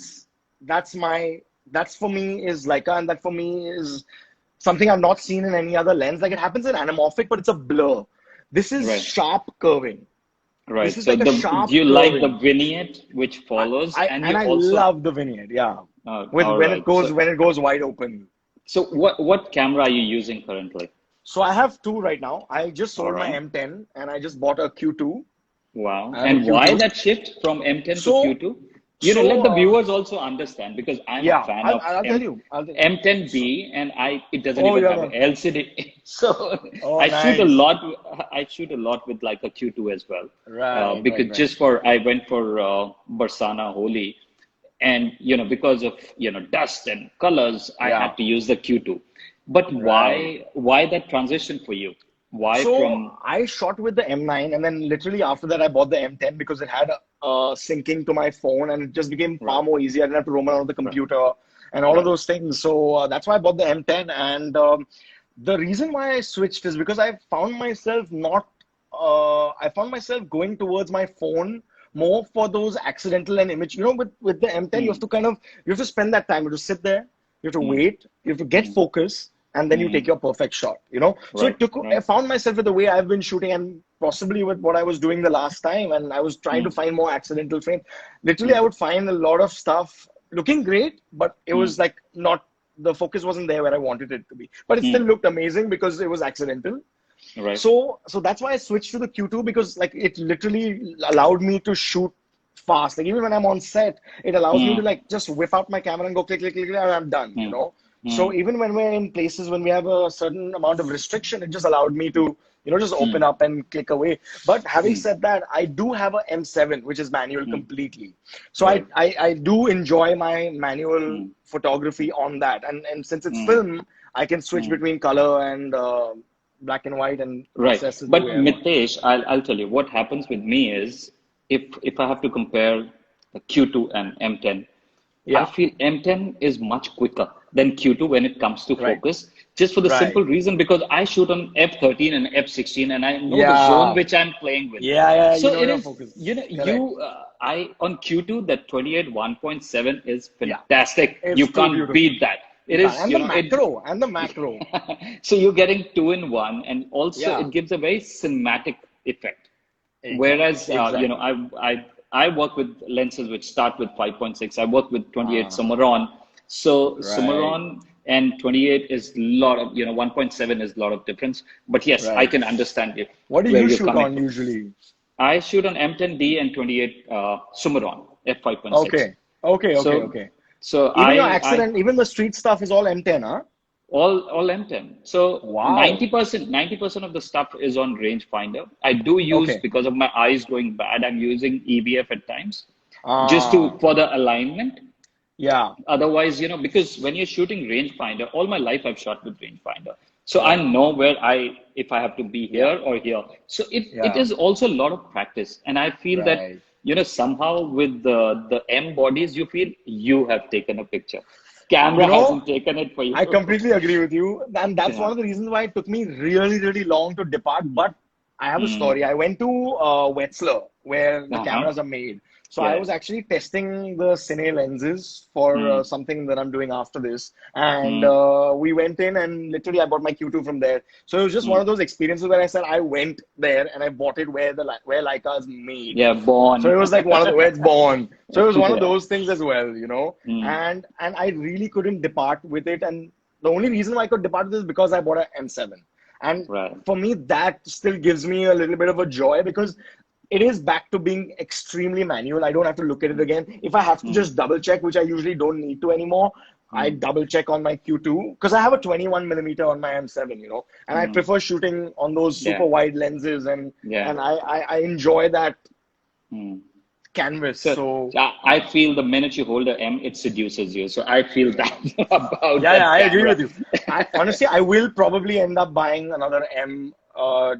[SPEAKER 2] That's for me is Leica, and that for me is something I've not seen in any other lens. Like it happens in anamorphic, but it's a blur. This is
[SPEAKER 1] Right.
[SPEAKER 2] sharp curving. This
[SPEAKER 1] Right.
[SPEAKER 2] is
[SPEAKER 1] So
[SPEAKER 2] like a
[SPEAKER 1] do
[SPEAKER 2] sharp
[SPEAKER 1] you like the
[SPEAKER 2] curving.
[SPEAKER 1] vignette which follows, and you
[SPEAKER 2] I
[SPEAKER 1] also,
[SPEAKER 2] love the vignette, yeah. With
[SPEAKER 1] all right. So
[SPEAKER 2] when it goes wide open.
[SPEAKER 1] what camera are you using currently?
[SPEAKER 2] So I have two right now. I just
[SPEAKER 1] All
[SPEAKER 2] sold my
[SPEAKER 1] right.
[SPEAKER 2] M10 and I just bought a Q2.
[SPEAKER 1] Wow.
[SPEAKER 2] I have a
[SPEAKER 1] And why
[SPEAKER 2] Q2.
[SPEAKER 1] that shift from M10 to
[SPEAKER 2] So
[SPEAKER 1] Q2?
[SPEAKER 2] so
[SPEAKER 1] Let the viewers also understand, because I'm a
[SPEAKER 2] yeah,
[SPEAKER 1] fan of
[SPEAKER 2] I'll tell you. So
[SPEAKER 1] M10B, and it doesn't
[SPEAKER 2] oh,
[SPEAKER 1] even
[SPEAKER 2] you
[SPEAKER 1] have
[SPEAKER 2] have
[SPEAKER 1] an
[SPEAKER 2] a
[SPEAKER 1] LCD. So
[SPEAKER 2] oh,
[SPEAKER 1] I shoot a
[SPEAKER 2] nice.
[SPEAKER 1] lot. I shoot a lot with like a Q2 as well,
[SPEAKER 2] Right, right,
[SPEAKER 1] because
[SPEAKER 2] right.
[SPEAKER 1] I went for Barsana Holi, and because of dust and colors, I
[SPEAKER 2] Yeah,
[SPEAKER 1] had to use the Q2. But
[SPEAKER 2] right.
[SPEAKER 1] why that transition for you? Why
[SPEAKER 2] So
[SPEAKER 1] from?
[SPEAKER 2] I shot with the M9, and then literally after that, I bought the M10 because it had syncing to my phone, and it just became
[SPEAKER 1] Right,
[SPEAKER 2] far more easy. I didn't have to roam around the
[SPEAKER 1] right,
[SPEAKER 2] computer and all of
[SPEAKER 1] right.
[SPEAKER 2] those things. So that's why I bought the M10. And the reason why I switched is because I found myself not. I found myself going towards my phone more for those accidental and image. With the M10,
[SPEAKER 1] Mm,
[SPEAKER 2] you have to spend that time. You have to sit there. You have to
[SPEAKER 1] mm,
[SPEAKER 2] wait. You have to get
[SPEAKER 1] mm,
[SPEAKER 2] focus, and then you take
[SPEAKER 1] mm.
[SPEAKER 2] your perfect shot. So
[SPEAKER 1] Right,
[SPEAKER 2] I
[SPEAKER 1] right.
[SPEAKER 2] found myself with the way I've been shooting and possibly with what I was doing the last time, and I was trying to
[SPEAKER 1] Mm,
[SPEAKER 2] find more accidental frames. Literally, I
[SPEAKER 1] mm,
[SPEAKER 2] would find a lot of stuff looking great, but it was
[SPEAKER 1] mm,
[SPEAKER 2] like not the focus wasn't there where I wanted it to be. But it still
[SPEAKER 1] mm.
[SPEAKER 2] looked amazing because it was accidental.
[SPEAKER 1] Right.
[SPEAKER 2] So that's why I switched to the Q2 because like it literally allowed me to shoot fast. Like even when I'm on set, it allows me to
[SPEAKER 1] Mm,
[SPEAKER 2] like just whip out my camera and go click, click, click, click, and I'm done, you
[SPEAKER 1] mm,
[SPEAKER 2] know? So
[SPEAKER 1] mm,
[SPEAKER 2] even when we're in places when we have a certain amount of restriction, it just allowed me to, just open
[SPEAKER 1] mm,
[SPEAKER 2] up and click away. But having
[SPEAKER 1] mm.
[SPEAKER 2] said that, I do have a M7, which is manual
[SPEAKER 1] Mm.
[SPEAKER 2] completely. So
[SPEAKER 1] Right.
[SPEAKER 2] I do enjoy my manual
[SPEAKER 1] Mm,
[SPEAKER 2] photography on that. And since it's
[SPEAKER 1] mm,
[SPEAKER 2] film, I can switch
[SPEAKER 1] mm.
[SPEAKER 2] between color and black and white and
[SPEAKER 1] Right.
[SPEAKER 2] process it the
[SPEAKER 1] But
[SPEAKER 2] way I want.
[SPEAKER 1] Mitesh, I'll tell you what happens with me is, if I have to compare the Q2 and M10, I
[SPEAKER 2] Yeah,
[SPEAKER 1] feel M10 is much quicker than Q2 when it comes to
[SPEAKER 2] right,
[SPEAKER 1] focus, just for the
[SPEAKER 2] right.
[SPEAKER 1] simple reason because I shoot on f13 and f16, and I know the zone
[SPEAKER 2] Yeah,
[SPEAKER 1] which I'm playing with.
[SPEAKER 2] yeah, yeah. You
[SPEAKER 1] So
[SPEAKER 2] know
[SPEAKER 1] it
[SPEAKER 2] your
[SPEAKER 1] is,
[SPEAKER 2] focus. Correct.
[SPEAKER 1] I on Q2, that 28 1.7 is
[SPEAKER 2] Yeah,
[SPEAKER 1] fantastic. You
[SPEAKER 2] it's too
[SPEAKER 1] can't
[SPEAKER 2] beautiful.
[SPEAKER 1] beat that.
[SPEAKER 2] You
[SPEAKER 1] It
[SPEAKER 2] can't.
[SPEAKER 1] is,
[SPEAKER 2] And the macro, and the macro.
[SPEAKER 1] so you're getting two in one, and also
[SPEAKER 2] Yeah,
[SPEAKER 1] it gives a very cinematic effect.
[SPEAKER 2] exactly,
[SPEAKER 1] Whereas,
[SPEAKER 2] exactly.
[SPEAKER 1] I work with lenses which start with 5.6. I work with 28
[SPEAKER 2] Ah,
[SPEAKER 1] Summron. So
[SPEAKER 2] right,
[SPEAKER 1] Summron and 28 is a lot of, 1.7 is a lot of difference. But yes, I
[SPEAKER 2] right.
[SPEAKER 1] can understand you,
[SPEAKER 2] What do
[SPEAKER 1] where
[SPEAKER 2] you
[SPEAKER 1] you're
[SPEAKER 2] shoot
[SPEAKER 1] coming
[SPEAKER 2] on
[SPEAKER 1] from.
[SPEAKER 2] usually?
[SPEAKER 1] I shoot on M10D and 28 Summron f5.6.
[SPEAKER 2] Okay, okay, okay,
[SPEAKER 1] So,
[SPEAKER 2] okay.
[SPEAKER 1] so
[SPEAKER 2] Even your
[SPEAKER 1] I
[SPEAKER 2] accident, even the street stuff is all M10, huh?
[SPEAKER 1] All M10. So
[SPEAKER 2] Wow.
[SPEAKER 1] 90% of the stuff is on rangefinder. I do use,
[SPEAKER 2] Okay.
[SPEAKER 1] because of my eyes going bad, I'm using EVF at times just to
[SPEAKER 2] Ah,
[SPEAKER 1] for the alignment.
[SPEAKER 2] yeah,
[SPEAKER 1] Otherwise, because when you're shooting rangefinder, all my life I've shot with rangefinder. So I
[SPEAKER 2] right.
[SPEAKER 1] know if I have to be
[SPEAKER 2] Yeah,
[SPEAKER 1] here or here. So it
[SPEAKER 2] yeah,
[SPEAKER 1] is also a lot of practice. And I feel that,
[SPEAKER 2] right.
[SPEAKER 1] somehow with the M bodies, you feel you have taken a picture.
[SPEAKER 2] You
[SPEAKER 1] Camera
[SPEAKER 2] know,
[SPEAKER 1] hasn't taken it for you.
[SPEAKER 2] I completely agree with you. And that's one
[SPEAKER 1] Yeah.
[SPEAKER 2] of the reasons why it took me really, really long to depart. But I have a story.
[SPEAKER 1] Mm.
[SPEAKER 2] I went to Wetzlar, where the
[SPEAKER 1] Uh-huh.
[SPEAKER 2] cameras are made. So I
[SPEAKER 1] Yeah.
[SPEAKER 2] was actually testing the Cine lenses for
[SPEAKER 1] Mm.
[SPEAKER 2] something that I'm doing after this. And
[SPEAKER 1] Mm.
[SPEAKER 2] we went in and literally I bought my Q2 from there. So it was just one
[SPEAKER 1] Mm.
[SPEAKER 2] of those experiences where I said I went there and I bought it where Leica is made.
[SPEAKER 1] Yeah,
[SPEAKER 2] So
[SPEAKER 1] born.
[SPEAKER 2] it was like one of the where it's born. So it was one of
[SPEAKER 1] Yeah.
[SPEAKER 2] those things as well, you know.
[SPEAKER 1] Mm.
[SPEAKER 2] And I really couldn't depart with it. And the only reason why I could depart with this is because I bought an M7. And
[SPEAKER 1] Right.
[SPEAKER 2] for me, that still gives me a little bit of a joy because it is back to being extremely manual. I don't have to look at it again. If I have to
[SPEAKER 1] Mm.
[SPEAKER 2] just double check, which I usually don't need to anymore, I
[SPEAKER 1] Mm.
[SPEAKER 2] double check on my Q2 because I have a 21 millimeter on my M7, you know, and I
[SPEAKER 1] Mm.
[SPEAKER 2] prefer shooting on those super
[SPEAKER 1] Yeah.
[SPEAKER 2] wide lenses
[SPEAKER 1] Yeah.
[SPEAKER 2] and I enjoy that
[SPEAKER 1] Mm.
[SPEAKER 2] canvas.
[SPEAKER 1] So
[SPEAKER 2] So
[SPEAKER 1] I feel the minute you hold a M, it seduces you. So I feel that about
[SPEAKER 2] yeah,
[SPEAKER 1] that
[SPEAKER 2] I agree
[SPEAKER 1] camera.
[SPEAKER 2] with you. I honestly, I will probably end up buying another M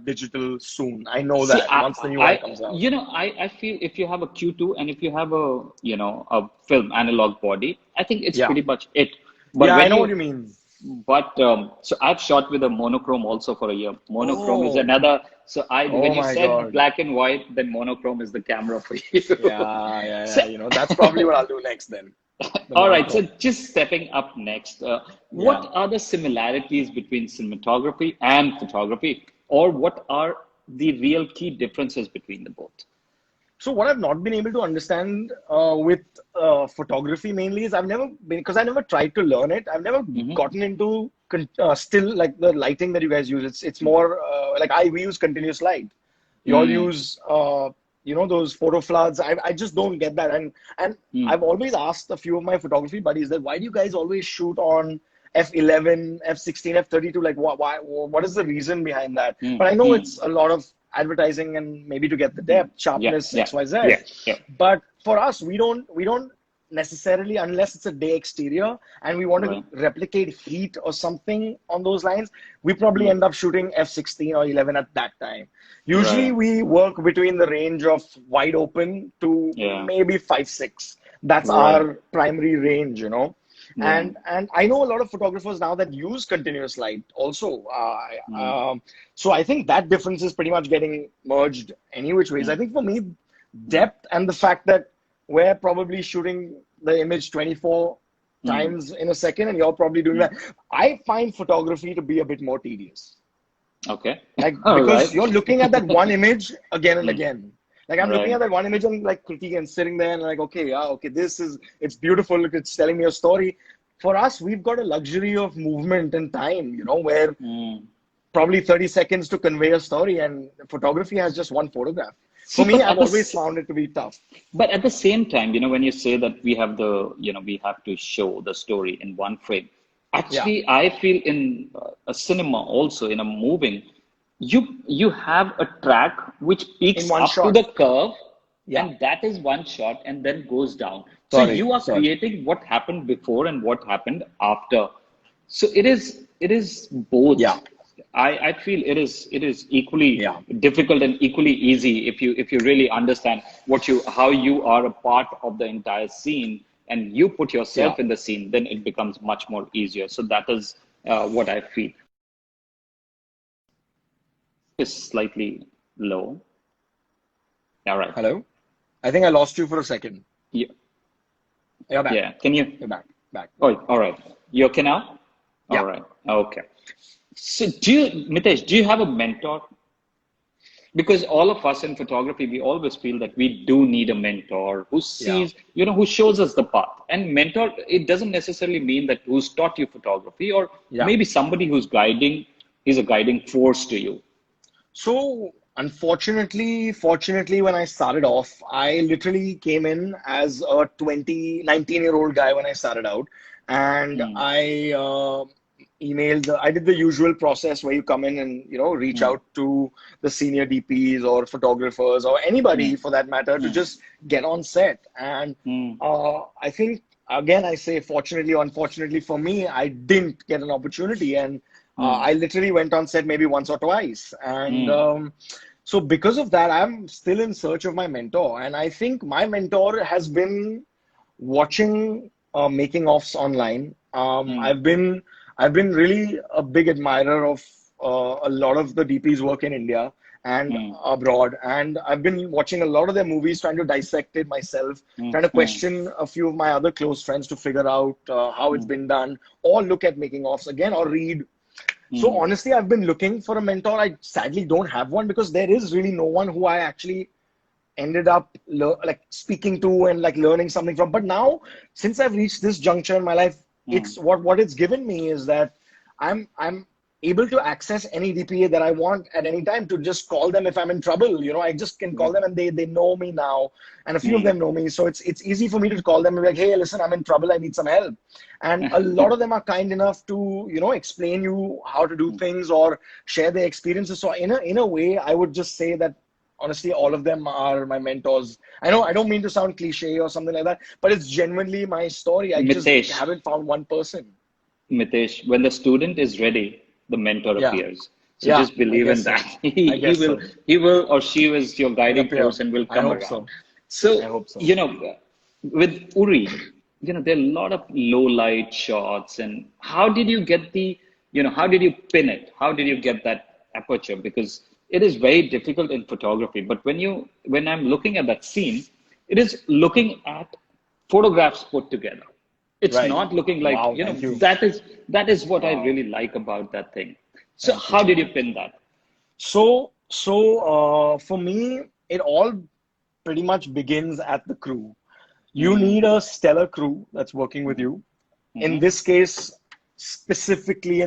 [SPEAKER 2] digital soon. I know
[SPEAKER 1] See,
[SPEAKER 2] that once the new one comes out.
[SPEAKER 1] I feel if you have a Q2 and if you have a film analog body, I think it's
[SPEAKER 2] Yeah,
[SPEAKER 1] pretty much it. But
[SPEAKER 2] yeah, I
[SPEAKER 1] when
[SPEAKER 2] know what
[SPEAKER 1] you
[SPEAKER 2] you mean.
[SPEAKER 1] so I've shot with a monochrome also for a year. Monochrome is
[SPEAKER 2] Oh,
[SPEAKER 1] another. So when
[SPEAKER 2] oh
[SPEAKER 1] you
[SPEAKER 2] my
[SPEAKER 1] said
[SPEAKER 2] God.
[SPEAKER 1] black and white, then monochrome is the camera for you.
[SPEAKER 2] Yeah, yeah,
[SPEAKER 1] So
[SPEAKER 2] yeah. You know, that's probably what I'll do next then. The
[SPEAKER 1] all right, so
[SPEAKER 2] monochrome.
[SPEAKER 1] just stepping up next,
[SPEAKER 2] Yeah.
[SPEAKER 1] what are the similarities between cinematography and photography, or what are the real key differences between the both?
[SPEAKER 2] So what I've not been able to understand with photography mainly is I've never been because I never tried to learn it. I've never
[SPEAKER 1] Hmm.
[SPEAKER 2] gotten into still like the lighting that you guys use. It's more like we use continuous light. You all
[SPEAKER 1] Mm,
[SPEAKER 2] use you know those photo floods. I just don't get that. And
[SPEAKER 1] mm,
[SPEAKER 2] I've always asked a few of my photography buddies that why do you guys always shoot on F11, F16, F32? Like what is the reason behind that?
[SPEAKER 1] mm,
[SPEAKER 2] But I know
[SPEAKER 1] mm,
[SPEAKER 2] it's a lot of advertising and maybe to get the
[SPEAKER 1] mm.
[SPEAKER 2] depth,
[SPEAKER 1] Yeah,
[SPEAKER 2] sharpness,
[SPEAKER 1] yeah,
[SPEAKER 2] XYZ.
[SPEAKER 1] yeah, yeah.
[SPEAKER 2] But for us, we don't necessarily unless it's a day exterior and we want to
[SPEAKER 1] Right.
[SPEAKER 2] replicate heat or something on those lines, we probably
[SPEAKER 1] Mm,
[SPEAKER 2] end up shooting F16 or 11 at that time. Usually
[SPEAKER 1] right.
[SPEAKER 2] we work between the range of wide open to
[SPEAKER 1] Yeah.
[SPEAKER 2] maybe 5-6. That's
[SPEAKER 1] Right.
[SPEAKER 2] our primary range, you know.
[SPEAKER 1] Yeah.
[SPEAKER 2] And I know a lot of photographers now that use continuous light also.
[SPEAKER 1] Mm,
[SPEAKER 2] So I think that difference is pretty much getting merged any which ways. I
[SPEAKER 1] mm,
[SPEAKER 2] think for me,
[SPEAKER 1] mm,
[SPEAKER 2] depth and the fact that we're probably shooting the image 24
[SPEAKER 1] mm,
[SPEAKER 2] times in a second and you're probably doing
[SPEAKER 1] mm.
[SPEAKER 2] that. I find photography to be a bit more tedious.
[SPEAKER 1] Okay.
[SPEAKER 2] Like,
[SPEAKER 1] All right.
[SPEAKER 2] because you're looking at that one image again and
[SPEAKER 1] Mm,
[SPEAKER 2] again. Like, I'm looking
[SPEAKER 1] right.
[SPEAKER 2] at that one image and like critiquing and sitting there and like, okay, yeah, okay, it's beautiful. Look, it's telling me a story. For us, we've got a luxury of movement and time, you know, where
[SPEAKER 1] Mm.
[SPEAKER 2] probably 30 seconds to convey a story and photography has just one photograph. For
[SPEAKER 1] See,
[SPEAKER 2] me, I've always found it to be tough.
[SPEAKER 1] but at the same time, when you say that we have to show the story in one frame,
[SPEAKER 2] Yeah.
[SPEAKER 1] actually, I feel in a cinema also, in a moving, you have a track which
[SPEAKER 2] In
[SPEAKER 1] peaks
[SPEAKER 2] one
[SPEAKER 1] up to
[SPEAKER 2] shot.
[SPEAKER 1] the curve,
[SPEAKER 2] Yeah.
[SPEAKER 1] and that is one shot and then goes down. So
[SPEAKER 2] Sorry.
[SPEAKER 1] you are
[SPEAKER 2] Sorry.
[SPEAKER 1] creating what happened before and what happened after. So it is both.
[SPEAKER 2] Yeah.
[SPEAKER 1] I feel it is equally
[SPEAKER 2] Yeah.
[SPEAKER 1] difficult and equally easy if you really understand how you are a part of the entire scene and you put
[SPEAKER 2] Yeah.
[SPEAKER 1] yourself in the scene, then it becomes much more easier. So that is what I feel. Is slightly low. All right.
[SPEAKER 2] Hello? I think I lost you for a second.
[SPEAKER 1] Yeah.
[SPEAKER 2] You're back.
[SPEAKER 1] Yeah. Can you?
[SPEAKER 2] You're back. Back.
[SPEAKER 1] Oh, all right. You okay now? All
[SPEAKER 2] Yeah.
[SPEAKER 1] right. Okay. So, Mitesh, do you have a mentor? Because all of us in photography, we always feel that we do need a mentor who
[SPEAKER 2] Yeah.
[SPEAKER 1] sees, who shows us the path. And mentor, it doesn't necessarily mean that who's taught you photography, or
[SPEAKER 2] Yeah.
[SPEAKER 1] maybe somebody who's guiding, is a guiding force to you.
[SPEAKER 2] So fortunately, when I started off, I literally came in as a 19-year-old guy when I started out. And
[SPEAKER 1] Mm,
[SPEAKER 2] I emails. I did the usual process where you come in and, you know, reach out to the senior DPs or photographers or anybody for that matter to just get on set. And I think, again, I say fortunately or unfortunately for me, I didn't get an opportunity. And I literally went on set maybe once or twice. And so because of that, I'm still in search of my mentor. And I think my mentor has been watching making offs online. I've been really a big admirer of a lot of the DP's work in India and abroad. And I've been watching a lot of their movies, trying to dissect it myself, trying to question a few of my other close friends to figure out how it's been done, or look at making offs again, or read. So honestly, I've been looking for a mentor. I sadly don't have one because there is really no one who I actually ended up like speaking to and like learning something from. But now, since I've reached this juncture in my life, it's what it's given me is that I'm able to access any DPA that I want at any time, to just call them if I'm in trouble. You know, I just can call them, and they know me now, and a few of them know me. So it's easy for me to call them and be like, hey, listen, I'm in trouble, I need some help. And a lot of them are kind enough to, you know, explain you how to do things or share their experiences. So in a way, I would just say that honestly, all of them are my mentors. I know I don't mean to sound cliche or something like that, but it's genuinely my story. I just haven't found one person.
[SPEAKER 1] Mitesh, when the student is ready, the mentor appears. So just believe in that. He will or she is your guiding force and will come around. So,
[SPEAKER 2] I hope so.
[SPEAKER 1] You know, with Uri, you know, there are a lot of low light shots. And how did you get how did you pin it? How did you get that aperture? Because it is very difficult in photography. But when I'm looking at that scene, it is looking at photographs put together. It's not looking like, that is what I really like about that thing. So how did you pin that?
[SPEAKER 2] So for me, it all pretty much begins at the crew. You need a stellar crew that's working with you. In this case, specifically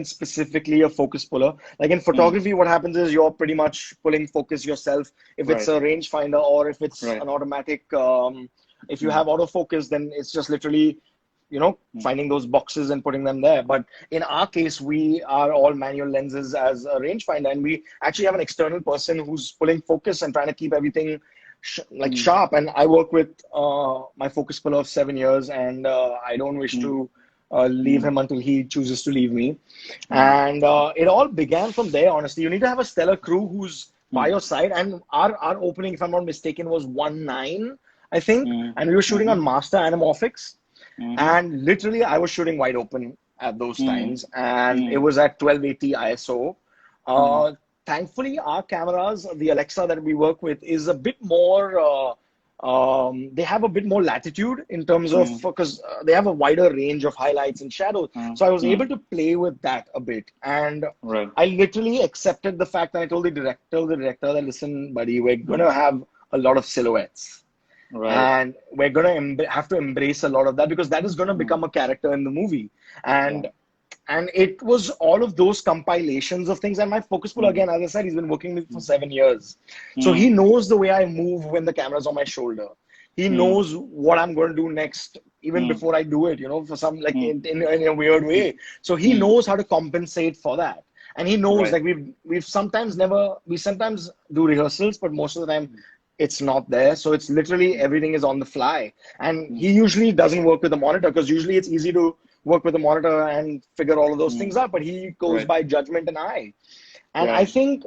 [SPEAKER 2] a focus puller. Like in photography, what happens is you're pretty much pulling focus yourself. If it's a rangefinder or if it's an automatic, if you have autofocus, then it's just literally, you know, finding those boxes and putting them there. But in our case, we are all manual lenses as a rangefinder, and we actually have an external person who's pulling focus and trying to keep everything sharp. And I work with my focus puller of 7 years, and I don't wish to leave him until he chooses to leave me. And it all began from there, honestly. You need to have a stellar crew who's by your side. And our opening, if I'm not mistaken, was 1.9, I think. And we were shooting on master anamorphics. And literally, I was shooting wide open at those times. And it was at 1280 ISO. Thankfully, our cameras, the Alexa that we work with, is a bit more... they have a bit more latitude in terms of, because they have a wider range of highlights and shadows. So I was able to play with that a bit. And I literally accepted the fact that I told the director that, listen, buddy, we're going to have a lot of silhouettes. And we're going to have to embrace a lot of that, because that is going to become a character in the movie. And it was all of those compilations of things. And my focus puller, again, as I said, he's been working with me for 7 years. So he knows the way I move when the camera's on my shoulder. He knows what I'm going to do next, even before I do it, you know, for some, like in a weird way. So he knows how to compensate for that. And he knows, like, we sometimes do rehearsals, but most of the time it's not there. So it's literally everything is on the fly. And he usually doesn't work with a monitor, because usually it's easy to work with a monitor and figure all of those things out, but he goes by judgment and eye. And I think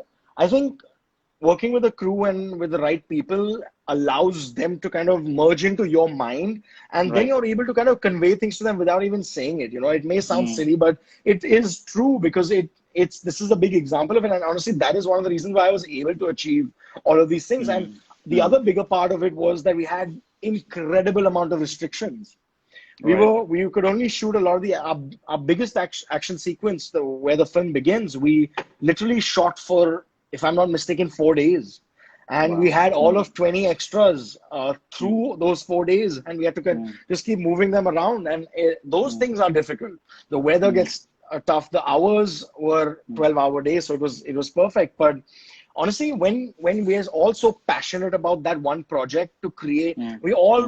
[SPEAKER 2] working with a crew and with the right people allows them to kind of merge into your mind, and then you're able to kind of convey things to them without even saying it. You know, it may sound silly, but it is true, because this is a big example of it. And honestly, that is one of the reasons why I was able to achieve all of these things. And the other bigger part of it was that we had incredible amount of restrictions. We could only shoot a lot of our biggest action sequence, where the film begins. We literally shot for, if I'm not mistaken, 4 days. And we had all of 20 extras through those 4 days, and we had to just keep moving them around. And those things are difficult. The weather gets tough. The hours were 12-hour days, so it was perfect. But honestly, when we're all so passionate about that one project to create,
[SPEAKER 1] Mm,
[SPEAKER 2] we all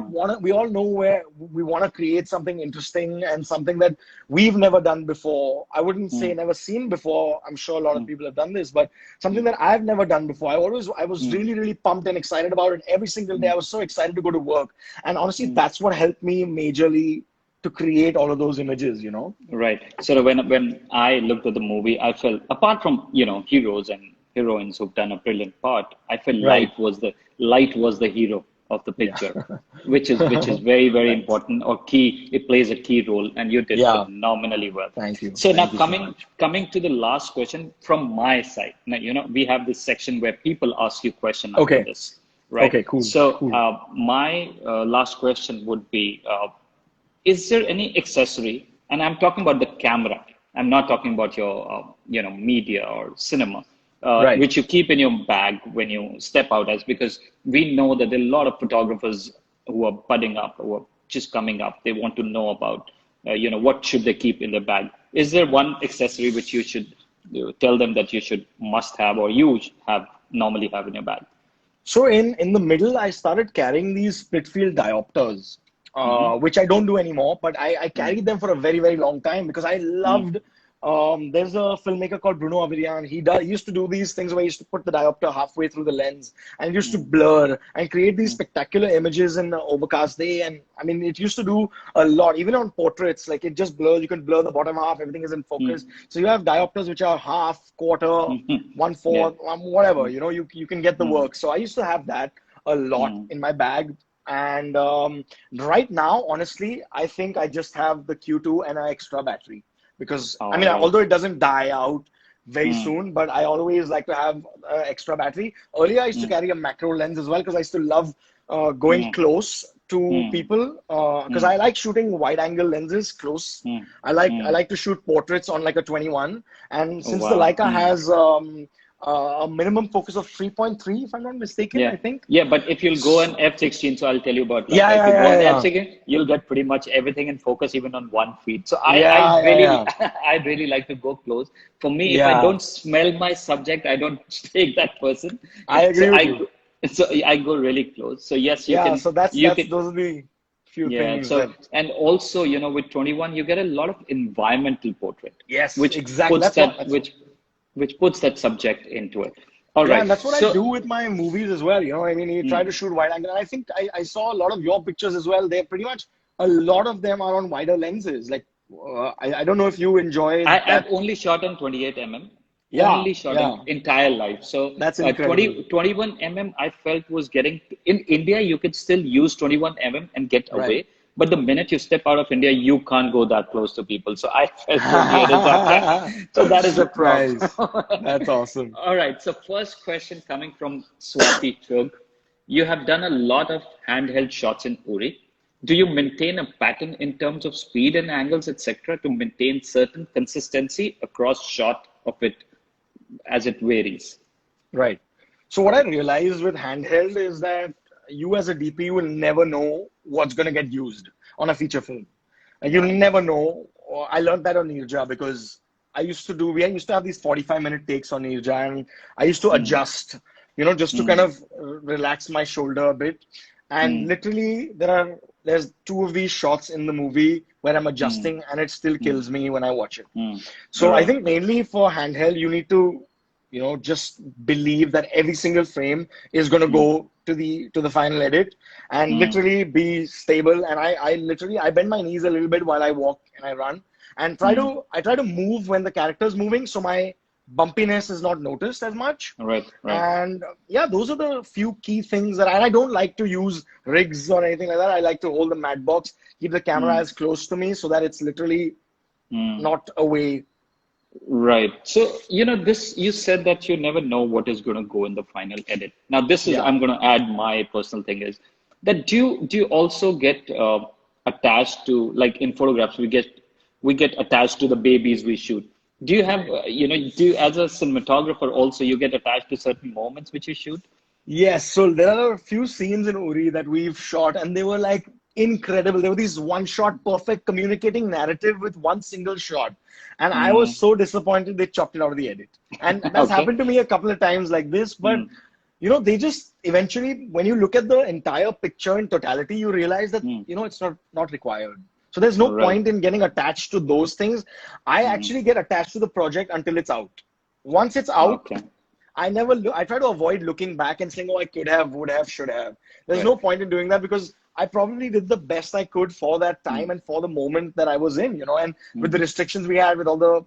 [SPEAKER 2] know where we want to create something interesting and something that we've never done before. I wouldn't say
[SPEAKER 1] mm,
[SPEAKER 2] never seen before. I'm sure a lot of
[SPEAKER 1] mm,
[SPEAKER 2] people have done this, but something
[SPEAKER 1] mm,
[SPEAKER 2] that I've never done before. I was
[SPEAKER 1] mm,
[SPEAKER 2] really, really pumped and excited about it every single day.
[SPEAKER 1] mm,
[SPEAKER 2] I was so excited to go to work. And honestly,
[SPEAKER 1] mm.
[SPEAKER 2] that's what helped me majorly to create all of those images, you know?
[SPEAKER 1] Right. So when I looked at the movie, I felt apart from heroes and heroines who've done a brilliant part, I felt
[SPEAKER 2] Right.
[SPEAKER 1] light was the hero of the
[SPEAKER 2] Yeah.
[SPEAKER 1] picture, which is very very
[SPEAKER 2] Thanks.
[SPEAKER 1] important or key. It plays a key role, and you did
[SPEAKER 2] Yeah.
[SPEAKER 1] phenomenally well.
[SPEAKER 2] Thank you.
[SPEAKER 1] So now
[SPEAKER 2] Thank you so much.
[SPEAKER 1] coming to the last question from my side. Now we have this section where people ask you question after
[SPEAKER 2] Okay.
[SPEAKER 1] this, right?
[SPEAKER 2] Okay, cool.
[SPEAKER 1] So
[SPEAKER 2] Cool.
[SPEAKER 1] my last question would be. Is there any accessory, and I'm talking about the camera, I'm not talking about your media or cinema,
[SPEAKER 2] Right.
[SPEAKER 1] which you keep in your bag when you step out, as because we know that there are a lot of photographers who are budding up, who are just coming up, they want to know about what should they keep in their bag. Is there one accessory which you should tell them that you should must have, or you have normally have in your bag?
[SPEAKER 2] So in the middle, I started carrying these split field diopters,
[SPEAKER 1] Mm-hmm.
[SPEAKER 2] which I don't do anymore, but I
[SPEAKER 1] Mm-hmm.
[SPEAKER 2] carried them for a very, very long time because I loved. There's a filmmaker called Bruno Avirian. He used to do these things where he used to put the diopter halfway through the lens and it used to blur and create these spectacular images in an overcast day. And I mean, it used to do a lot, even on portraits. Like it just blurs. You can blur the bottom half. Everything is in focus.
[SPEAKER 1] Mm-hmm.
[SPEAKER 2] So you have diopters which are half, quarter,
[SPEAKER 1] Mm-hmm.
[SPEAKER 2] one
[SPEAKER 1] Yeah.
[SPEAKER 2] fourth, whatever. You know, you can get the work. So I used to have that a lot
[SPEAKER 1] Mm-hmm.
[SPEAKER 2] in my bag. And right now, honestly, I think I just have the Q2 and an extra battery because I
[SPEAKER 1] All
[SPEAKER 2] mean,
[SPEAKER 1] right.
[SPEAKER 2] although it doesn't die out very
[SPEAKER 1] Mm,
[SPEAKER 2] soon, but I always like to have extra battery. Earlier, I used to
[SPEAKER 1] mm,
[SPEAKER 2] carry a macro lens as well because I still love going
[SPEAKER 1] mm,
[SPEAKER 2] close to
[SPEAKER 1] mm,
[SPEAKER 2] people because
[SPEAKER 1] mm,
[SPEAKER 2] I like shooting wide angle lenses close.
[SPEAKER 1] mm,
[SPEAKER 2] I
[SPEAKER 1] mm.
[SPEAKER 2] like to shoot portraits on like a 21, and
[SPEAKER 1] Oh,
[SPEAKER 2] since the
[SPEAKER 1] wow.
[SPEAKER 2] Leica
[SPEAKER 1] Mm.
[SPEAKER 2] has a minimum focus of 3.3, if I'm not mistaken,
[SPEAKER 1] Yeah.
[SPEAKER 2] I think.
[SPEAKER 1] Yeah, but if you'll go on F16, so I'll tell you about
[SPEAKER 2] Yeah,
[SPEAKER 1] Leica. If
[SPEAKER 2] yeah,
[SPEAKER 1] you go on
[SPEAKER 2] yeah,
[SPEAKER 1] F16, you'll get pretty much everything in focus, even on 1 feet. So I
[SPEAKER 2] yeah, yeah, yeah,
[SPEAKER 1] really,
[SPEAKER 2] yeah.
[SPEAKER 1] I really like to go close. For me, if I
[SPEAKER 2] Yeah,
[SPEAKER 1] don't smell my subject, I don't take that person.
[SPEAKER 2] I agree with you.
[SPEAKER 1] So I go really close. So yes,
[SPEAKER 2] Yeah, so
[SPEAKER 1] you
[SPEAKER 2] that's
[SPEAKER 1] can,
[SPEAKER 2] those are the few
[SPEAKER 1] yeah.
[SPEAKER 2] things that
[SPEAKER 1] So, and also, with 21, you get a lot of environmental portrait,
[SPEAKER 2] yes,
[SPEAKER 1] which
[SPEAKER 2] exactly.
[SPEAKER 1] puts that, which puts that subject into it. All
[SPEAKER 2] Yeah,
[SPEAKER 1] right.
[SPEAKER 2] and that's what I do
[SPEAKER 1] So,
[SPEAKER 2] with my movies as well. You know, I mean, you try to
[SPEAKER 1] mm,
[SPEAKER 2] shoot wide angle. And I think I saw a lot of your pictures as well. They're pretty much a lot of them are on wider lenses. Like, I don't know if you enjoy
[SPEAKER 1] I've
[SPEAKER 2] that.
[SPEAKER 1] only shot on 28 mm,
[SPEAKER 2] Yeah,
[SPEAKER 1] only shot in
[SPEAKER 2] yeah,
[SPEAKER 1] entire life. So
[SPEAKER 2] that's incredible.
[SPEAKER 1] 21 mm, I felt was getting, in India, you could still use 21 mm and get
[SPEAKER 2] Right.
[SPEAKER 1] away. But the minute you step out of India, you can't go that close to people. So I felt 28 is our time. So that is a problem.
[SPEAKER 2] Nice. That's awesome.
[SPEAKER 1] All right. So first question coming from Swati Chug. You have done a lot of handheld shots in Uri. Do you maintain a pattern in terms of speed and angles, etc., to maintain certain consistency across shot of it as it varies?
[SPEAKER 2] Right. So what I realized with handheld is that you as a DP will never know what's going to get used on a feature film. And you'll
[SPEAKER 1] Right.
[SPEAKER 2] never know. I learned that on Nirja because we used to have these 45-minute takes on Nirja and I used to
[SPEAKER 1] Mm,
[SPEAKER 2] adjust, you know, just to kind
[SPEAKER 1] mm,
[SPEAKER 2] of relax my shoulder a bit. And
[SPEAKER 1] mm,
[SPEAKER 2] literally there's two of these shots in the movie where I'm
[SPEAKER 1] mm,
[SPEAKER 2] adjusting and it still
[SPEAKER 1] mm,
[SPEAKER 2] kills me when I watch it.
[SPEAKER 1] mm.
[SPEAKER 2] So I
[SPEAKER 1] Right.
[SPEAKER 2] think mainly for handheld, you need to, you know, just believe that every single frame is going to
[SPEAKER 1] Mm,
[SPEAKER 2] go to the final edit and
[SPEAKER 1] mm,
[SPEAKER 2] literally be stable. And I literally I bend my knees a little bit while I walk and I run and
[SPEAKER 1] mm.
[SPEAKER 2] I try to move when the character's moving so my bumpiness is not noticed as much.
[SPEAKER 1] Right. Right.
[SPEAKER 2] And yeah, those are the few key things that I don't like to use rigs or anything like that. I like to hold the matte box, keep the camera
[SPEAKER 1] Mm,
[SPEAKER 2] as close to me so that it's literally
[SPEAKER 1] mm.
[SPEAKER 2] not away.
[SPEAKER 1] Right. So, this, you said that you never know what is going to go in the final edit. Now,
[SPEAKER 2] Yeah.
[SPEAKER 1] I'm going to add my personal thing is that do you also get attached to, like in photographs, we get attached to the babies we shoot. Do you have, as a cinematographer also, you get attached to certain moments which you shoot?
[SPEAKER 2] Yes, so there are a few scenes in Uri that we've shot, and they were like incredible. There were these one-shot, perfect communicating narrative with one single shot. And I was
[SPEAKER 1] Mm.
[SPEAKER 2] so disappointed they chopped it out of the edit. And that's
[SPEAKER 1] Okay.
[SPEAKER 2] happened to me a couple of times like this. But,
[SPEAKER 1] Mm.
[SPEAKER 2] they just eventually, when you look at the entire picture in totality, you realize that,
[SPEAKER 1] Mm.
[SPEAKER 2] it's not required. So there's no
[SPEAKER 1] Right.
[SPEAKER 2] point in getting attached to those things. I
[SPEAKER 1] Mm.
[SPEAKER 2] actually get attached to the project until it's out. Once it's out,
[SPEAKER 1] Okay.
[SPEAKER 2] I never look, I try to avoid looking back and saying, oh, I could have, would have, should have. There's
[SPEAKER 1] Right.
[SPEAKER 2] no point in doing that because I probably did the best I could for that time
[SPEAKER 1] Mm.
[SPEAKER 2] and for the moment that I was in, and with the
[SPEAKER 1] Mm.
[SPEAKER 2] restrictions we had, with all the,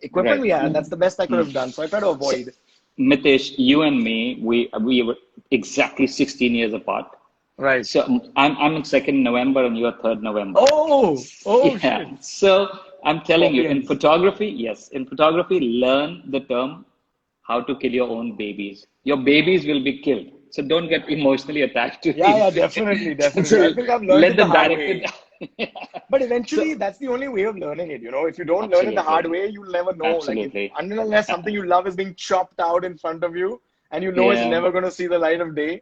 [SPEAKER 2] equipment
[SPEAKER 1] Right.
[SPEAKER 2] we had, that's the best I could have
[SPEAKER 1] Mm.
[SPEAKER 2] done. So I try to
[SPEAKER 1] So,
[SPEAKER 2] avoid.
[SPEAKER 1] Mitesh, you and me, we were exactly 16 years apart.
[SPEAKER 2] Right.
[SPEAKER 1] So I'm on 2nd November and you're 3rd November.
[SPEAKER 2] Oh,
[SPEAKER 1] Yeah.
[SPEAKER 2] shit.
[SPEAKER 1] So I'm telling you, in
[SPEAKER 2] Scorpions.
[SPEAKER 1] photography, yes, in photography, learn the term how to kill your own babies. Your babies will be killed. So don't get emotionally attached to
[SPEAKER 2] Yeah, yeah,
[SPEAKER 1] these.
[SPEAKER 2] definitely, definitely. I
[SPEAKER 1] So
[SPEAKER 2] think I've learned
[SPEAKER 1] let
[SPEAKER 2] it the
[SPEAKER 1] the
[SPEAKER 2] hard
[SPEAKER 1] director.
[SPEAKER 2] way. But
[SPEAKER 1] So
[SPEAKER 2] eventually, that's the only way of learning it. If you don't learn it the hard
[SPEAKER 1] absolutely,
[SPEAKER 2] way, you'll never know. Like,
[SPEAKER 1] absolutely.
[SPEAKER 2] until unless
[SPEAKER 1] Uh,
[SPEAKER 2] something you love is being chopped out in front of you, and it's
[SPEAKER 1] Yeah.
[SPEAKER 2] never going to see the light of day.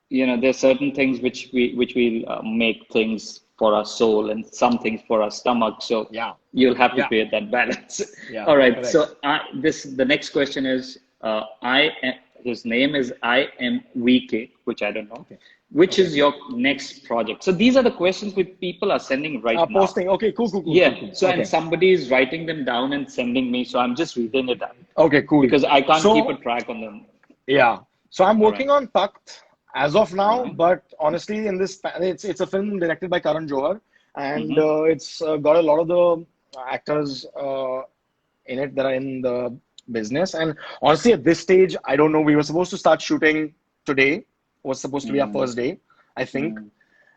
[SPEAKER 1] There's certain things which we make things for our soul and some things for our stomach. So
[SPEAKER 2] Yeah,
[SPEAKER 1] you'll have to
[SPEAKER 2] yeah,
[SPEAKER 1] create that balance.
[SPEAKER 2] yeah,
[SPEAKER 1] All right.
[SPEAKER 2] correct.
[SPEAKER 1] So the next question is his name is IMVK, which I don't know.
[SPEAKER 2] Okay,
[SPEAKER 1] Which
[SPEAKER 2] okay.
[SPEAKER 1] is your next project? So these are the questions which people are sending right now.
[SPEAKER 2] Posting. Okay, cool, cool, cool,
[SPEAKER 1] Yeah.
[SPEAKER 2] cool, cool.
[SPEAKER 1] So and
[SPEAKER 2] Okay,
[SPEAKER 1] somebody is writing them down and sending me. So I'm just reading it out
[SPEAKER 2] okay, cool.
[SPEAKER 1] because I can't keep a
[SPEAKER 2] So,
[SPEAKER 1] track on them.
[SPEAKER 2] yeah. So I'm
[SPEAKER 1] All right.
[SPEAKER 2] working on Takht as of
[SPEAKER 1] All
[SPEAKER 2] now,
[SPEAKER 1] right.
[SPEAKER 2] but honestly, it's a film directed by Karan Johar, and
[SPEAKER 1] Mm-hmm.
[SPEAKER 2] it's got a lot of the actors in it that are in the business. And honestly, at this stage, I don't know. We were supposed to start shooting today. Was supposed to be our first day, I think.
[SPEAKER 1] Mm-hmm.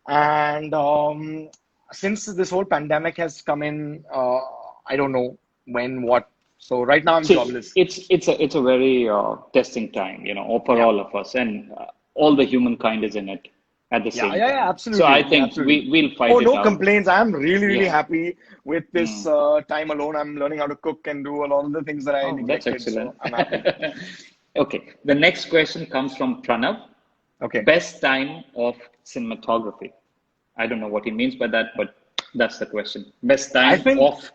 [SPEAKER 2] And since this whole pandemic has come in, I don't know when, what. So right now I'm
[SPEAKER 1] See,
[SPEAKER 2] jobless.
[SPEAKER 1] it's a very testing time, for
[SPEAKER 2] Yeah.
[SPEAKER 1] all of us, and all the humankind is in it at the
[SPEAKER 2] Yeah,
[SPEAKER 1] same
[SPEAKER 2] yeah, yeah,
[SPEAKER 1] time. So
[SPEAKER 2] absolutely.
[SPEAKER 1] I
[SPEAKER 2] Yeah,
[SPEAKER 1] think
[SPEAKER 2] absolutely.
[SPEAKER 1] we'll
[SPEAKER 2] Oh,
[SPEAKER 1] fight it
[SPEAKER 2] no
[SPEAKER 1] out.
[SPEAKER 2] complaints. I'm really, really
[SPEAKER 1] Yeah.
[SPEAKER 2] happy with this
[SPEAKER 1] Mm.
[SPEAKER 2] time alone. I'm learning how to cook and do a lot of the things that I
[SPEAKER 1] Oh, that's
[SPEAKER 2] neglected.
[SPEAKER 1] excellent.
[SPEAKER 2] So I'm happy.
[SPEAKER 1] Okay, the next question comes from Pranav.
[SPEAKER 2] Okay.
[SPEAKER 1] Best time of cinematography. I don't know what he means by that, but that's the question. Best
[SPEAKER 2] I
[SPEAKER 1] time
[SPEAKER 2] think
[SPEAKER 1] of.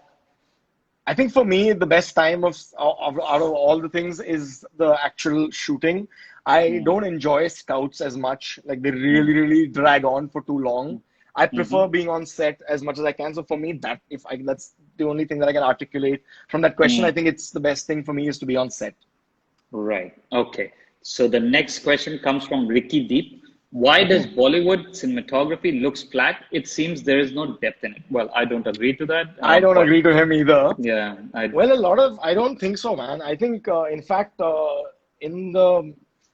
[SPEAKER 2] I think for me, the best time of out of all the things is the actual shooting. I
[SPEAKER 1] Mm,
[SPEAKER 2] don't enjoy scouts as much. Like they
[SPEAKER 1] mm,
[SPEAKER 2] really, really drag on for too long. I prefer
[SPEAKER 1] mhm.
[SPEAKER 2] being on set as much as I can. So for me, that's the only thing that I can articulate from that question. I
[SPEAKER 1] Mm.
[SPEAKER 2] think it's the best thing for me is to be on set.
[SPEAKER 1] Right. Okay. So the next question comes from Ricky Deep. Why does
[SPEAKER 2] Okay.
[SPEAKER 1] Bollywood cinematography looks flat? It seems there is no depth in it. Well, I don't agree to that,
[SPEAKER 2] I don't
[SPEAKER 1] but
[SPEAKER 2] agree to him either.
[SPEAKER 1] yeah,
[SPEAKER 2] Well, I don't think so, man. I think, in fact, in the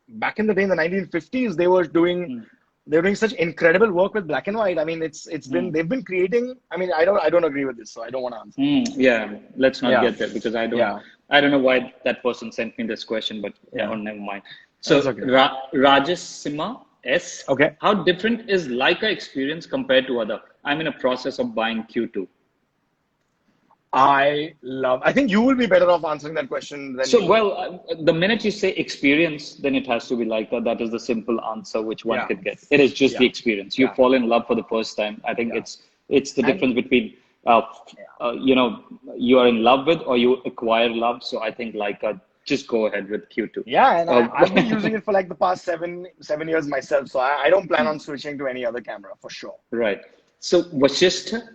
[SPEAKER 2] back in the day in the 1950s,
[SPEAKER 1] mm,
[SPEAKER 2] they were doing such incredible work with black and white. I mean,
[SPEAKER 1] mm,
[SPEAKER 2] they've been creating. I mean, I don't agree with this, so I don't want to answer.
[SPEAKER 1] yeah. Let's not
[SPEAKER 2] Yeah,
[SPEAKER 1] get there because
[SPEAKER 2] yeah,
[SPEAKER 1] I don't know why that person sent me this question, but
[SPEAKER 2] yeah.
[SPEAKER 1] never mind.
[SPEAKER 2] That's
[SPEAKER 1] So
[SPEAKER 2] okay.
[SPEAKER 1] Rajesh Sima S,
[SPEAKER 2] Okay.
[SPEAKER 1] how different is Leica experience compared to other? I'm in a process of buying Q2.
[SPEAKER 2] I think you will be better off answering that question than
[SPEAKER 1] So,
[SPEAKER 2] me.
[SPEAKER 1] well, the minute you say experience, then it has to be like that. That is the simple answer which one
[SPEAKER 2] Yeah,
[SPEAKER 1] could get. It is just the
[SPEAKER 2] yeah,
[SPEAKER 1] experience. You
[SPEAKER 2] yeah,
[SPEAKER 1] fall in love for the first time. I think
[SPEAKER 2] yeah.
[SPEAKER 1] it's the
[SPEAKER 2] And
[SPEAKER 1] difference between you are in love with or you acquire love. So I think like just go ahead with Q2.
[SPEAKER 2] yeah, and
[SPEAKER 1] Uh,
[SPEAKER 2] I've been using it for like the past seven years myself. So I don't plan on switching to any other camera for sure.
[SPEAKER 1] right. So Vashishta,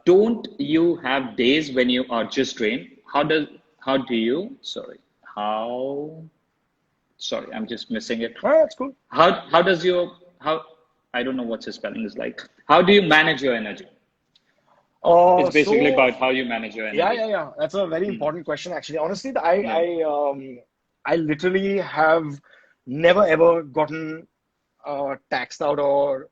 [SPEAKER 1] don't you have days when you are just drained? How do you? Sorry, I'm just missing it.
[SPEAKER 2] All right, that's cool.
[SPEAKER 1] How does your how I don't know what your spelling is like. How do you manage your energy? It's basically
[SPEAKER 2] So
[SPEAKER 1] about how you manage your
[SPEAKER 2] yeah,
[SPEAKER 1] energy.
[SPEAKER 2] yeah, yeah. That's a very
[SPEAKER 1] Mm,
[SPEAKER 2] important question, actually. Honestly,
[SPEAKER 1] yeah.
[SPEAKER 2] I literally have never ever gotten taxed out or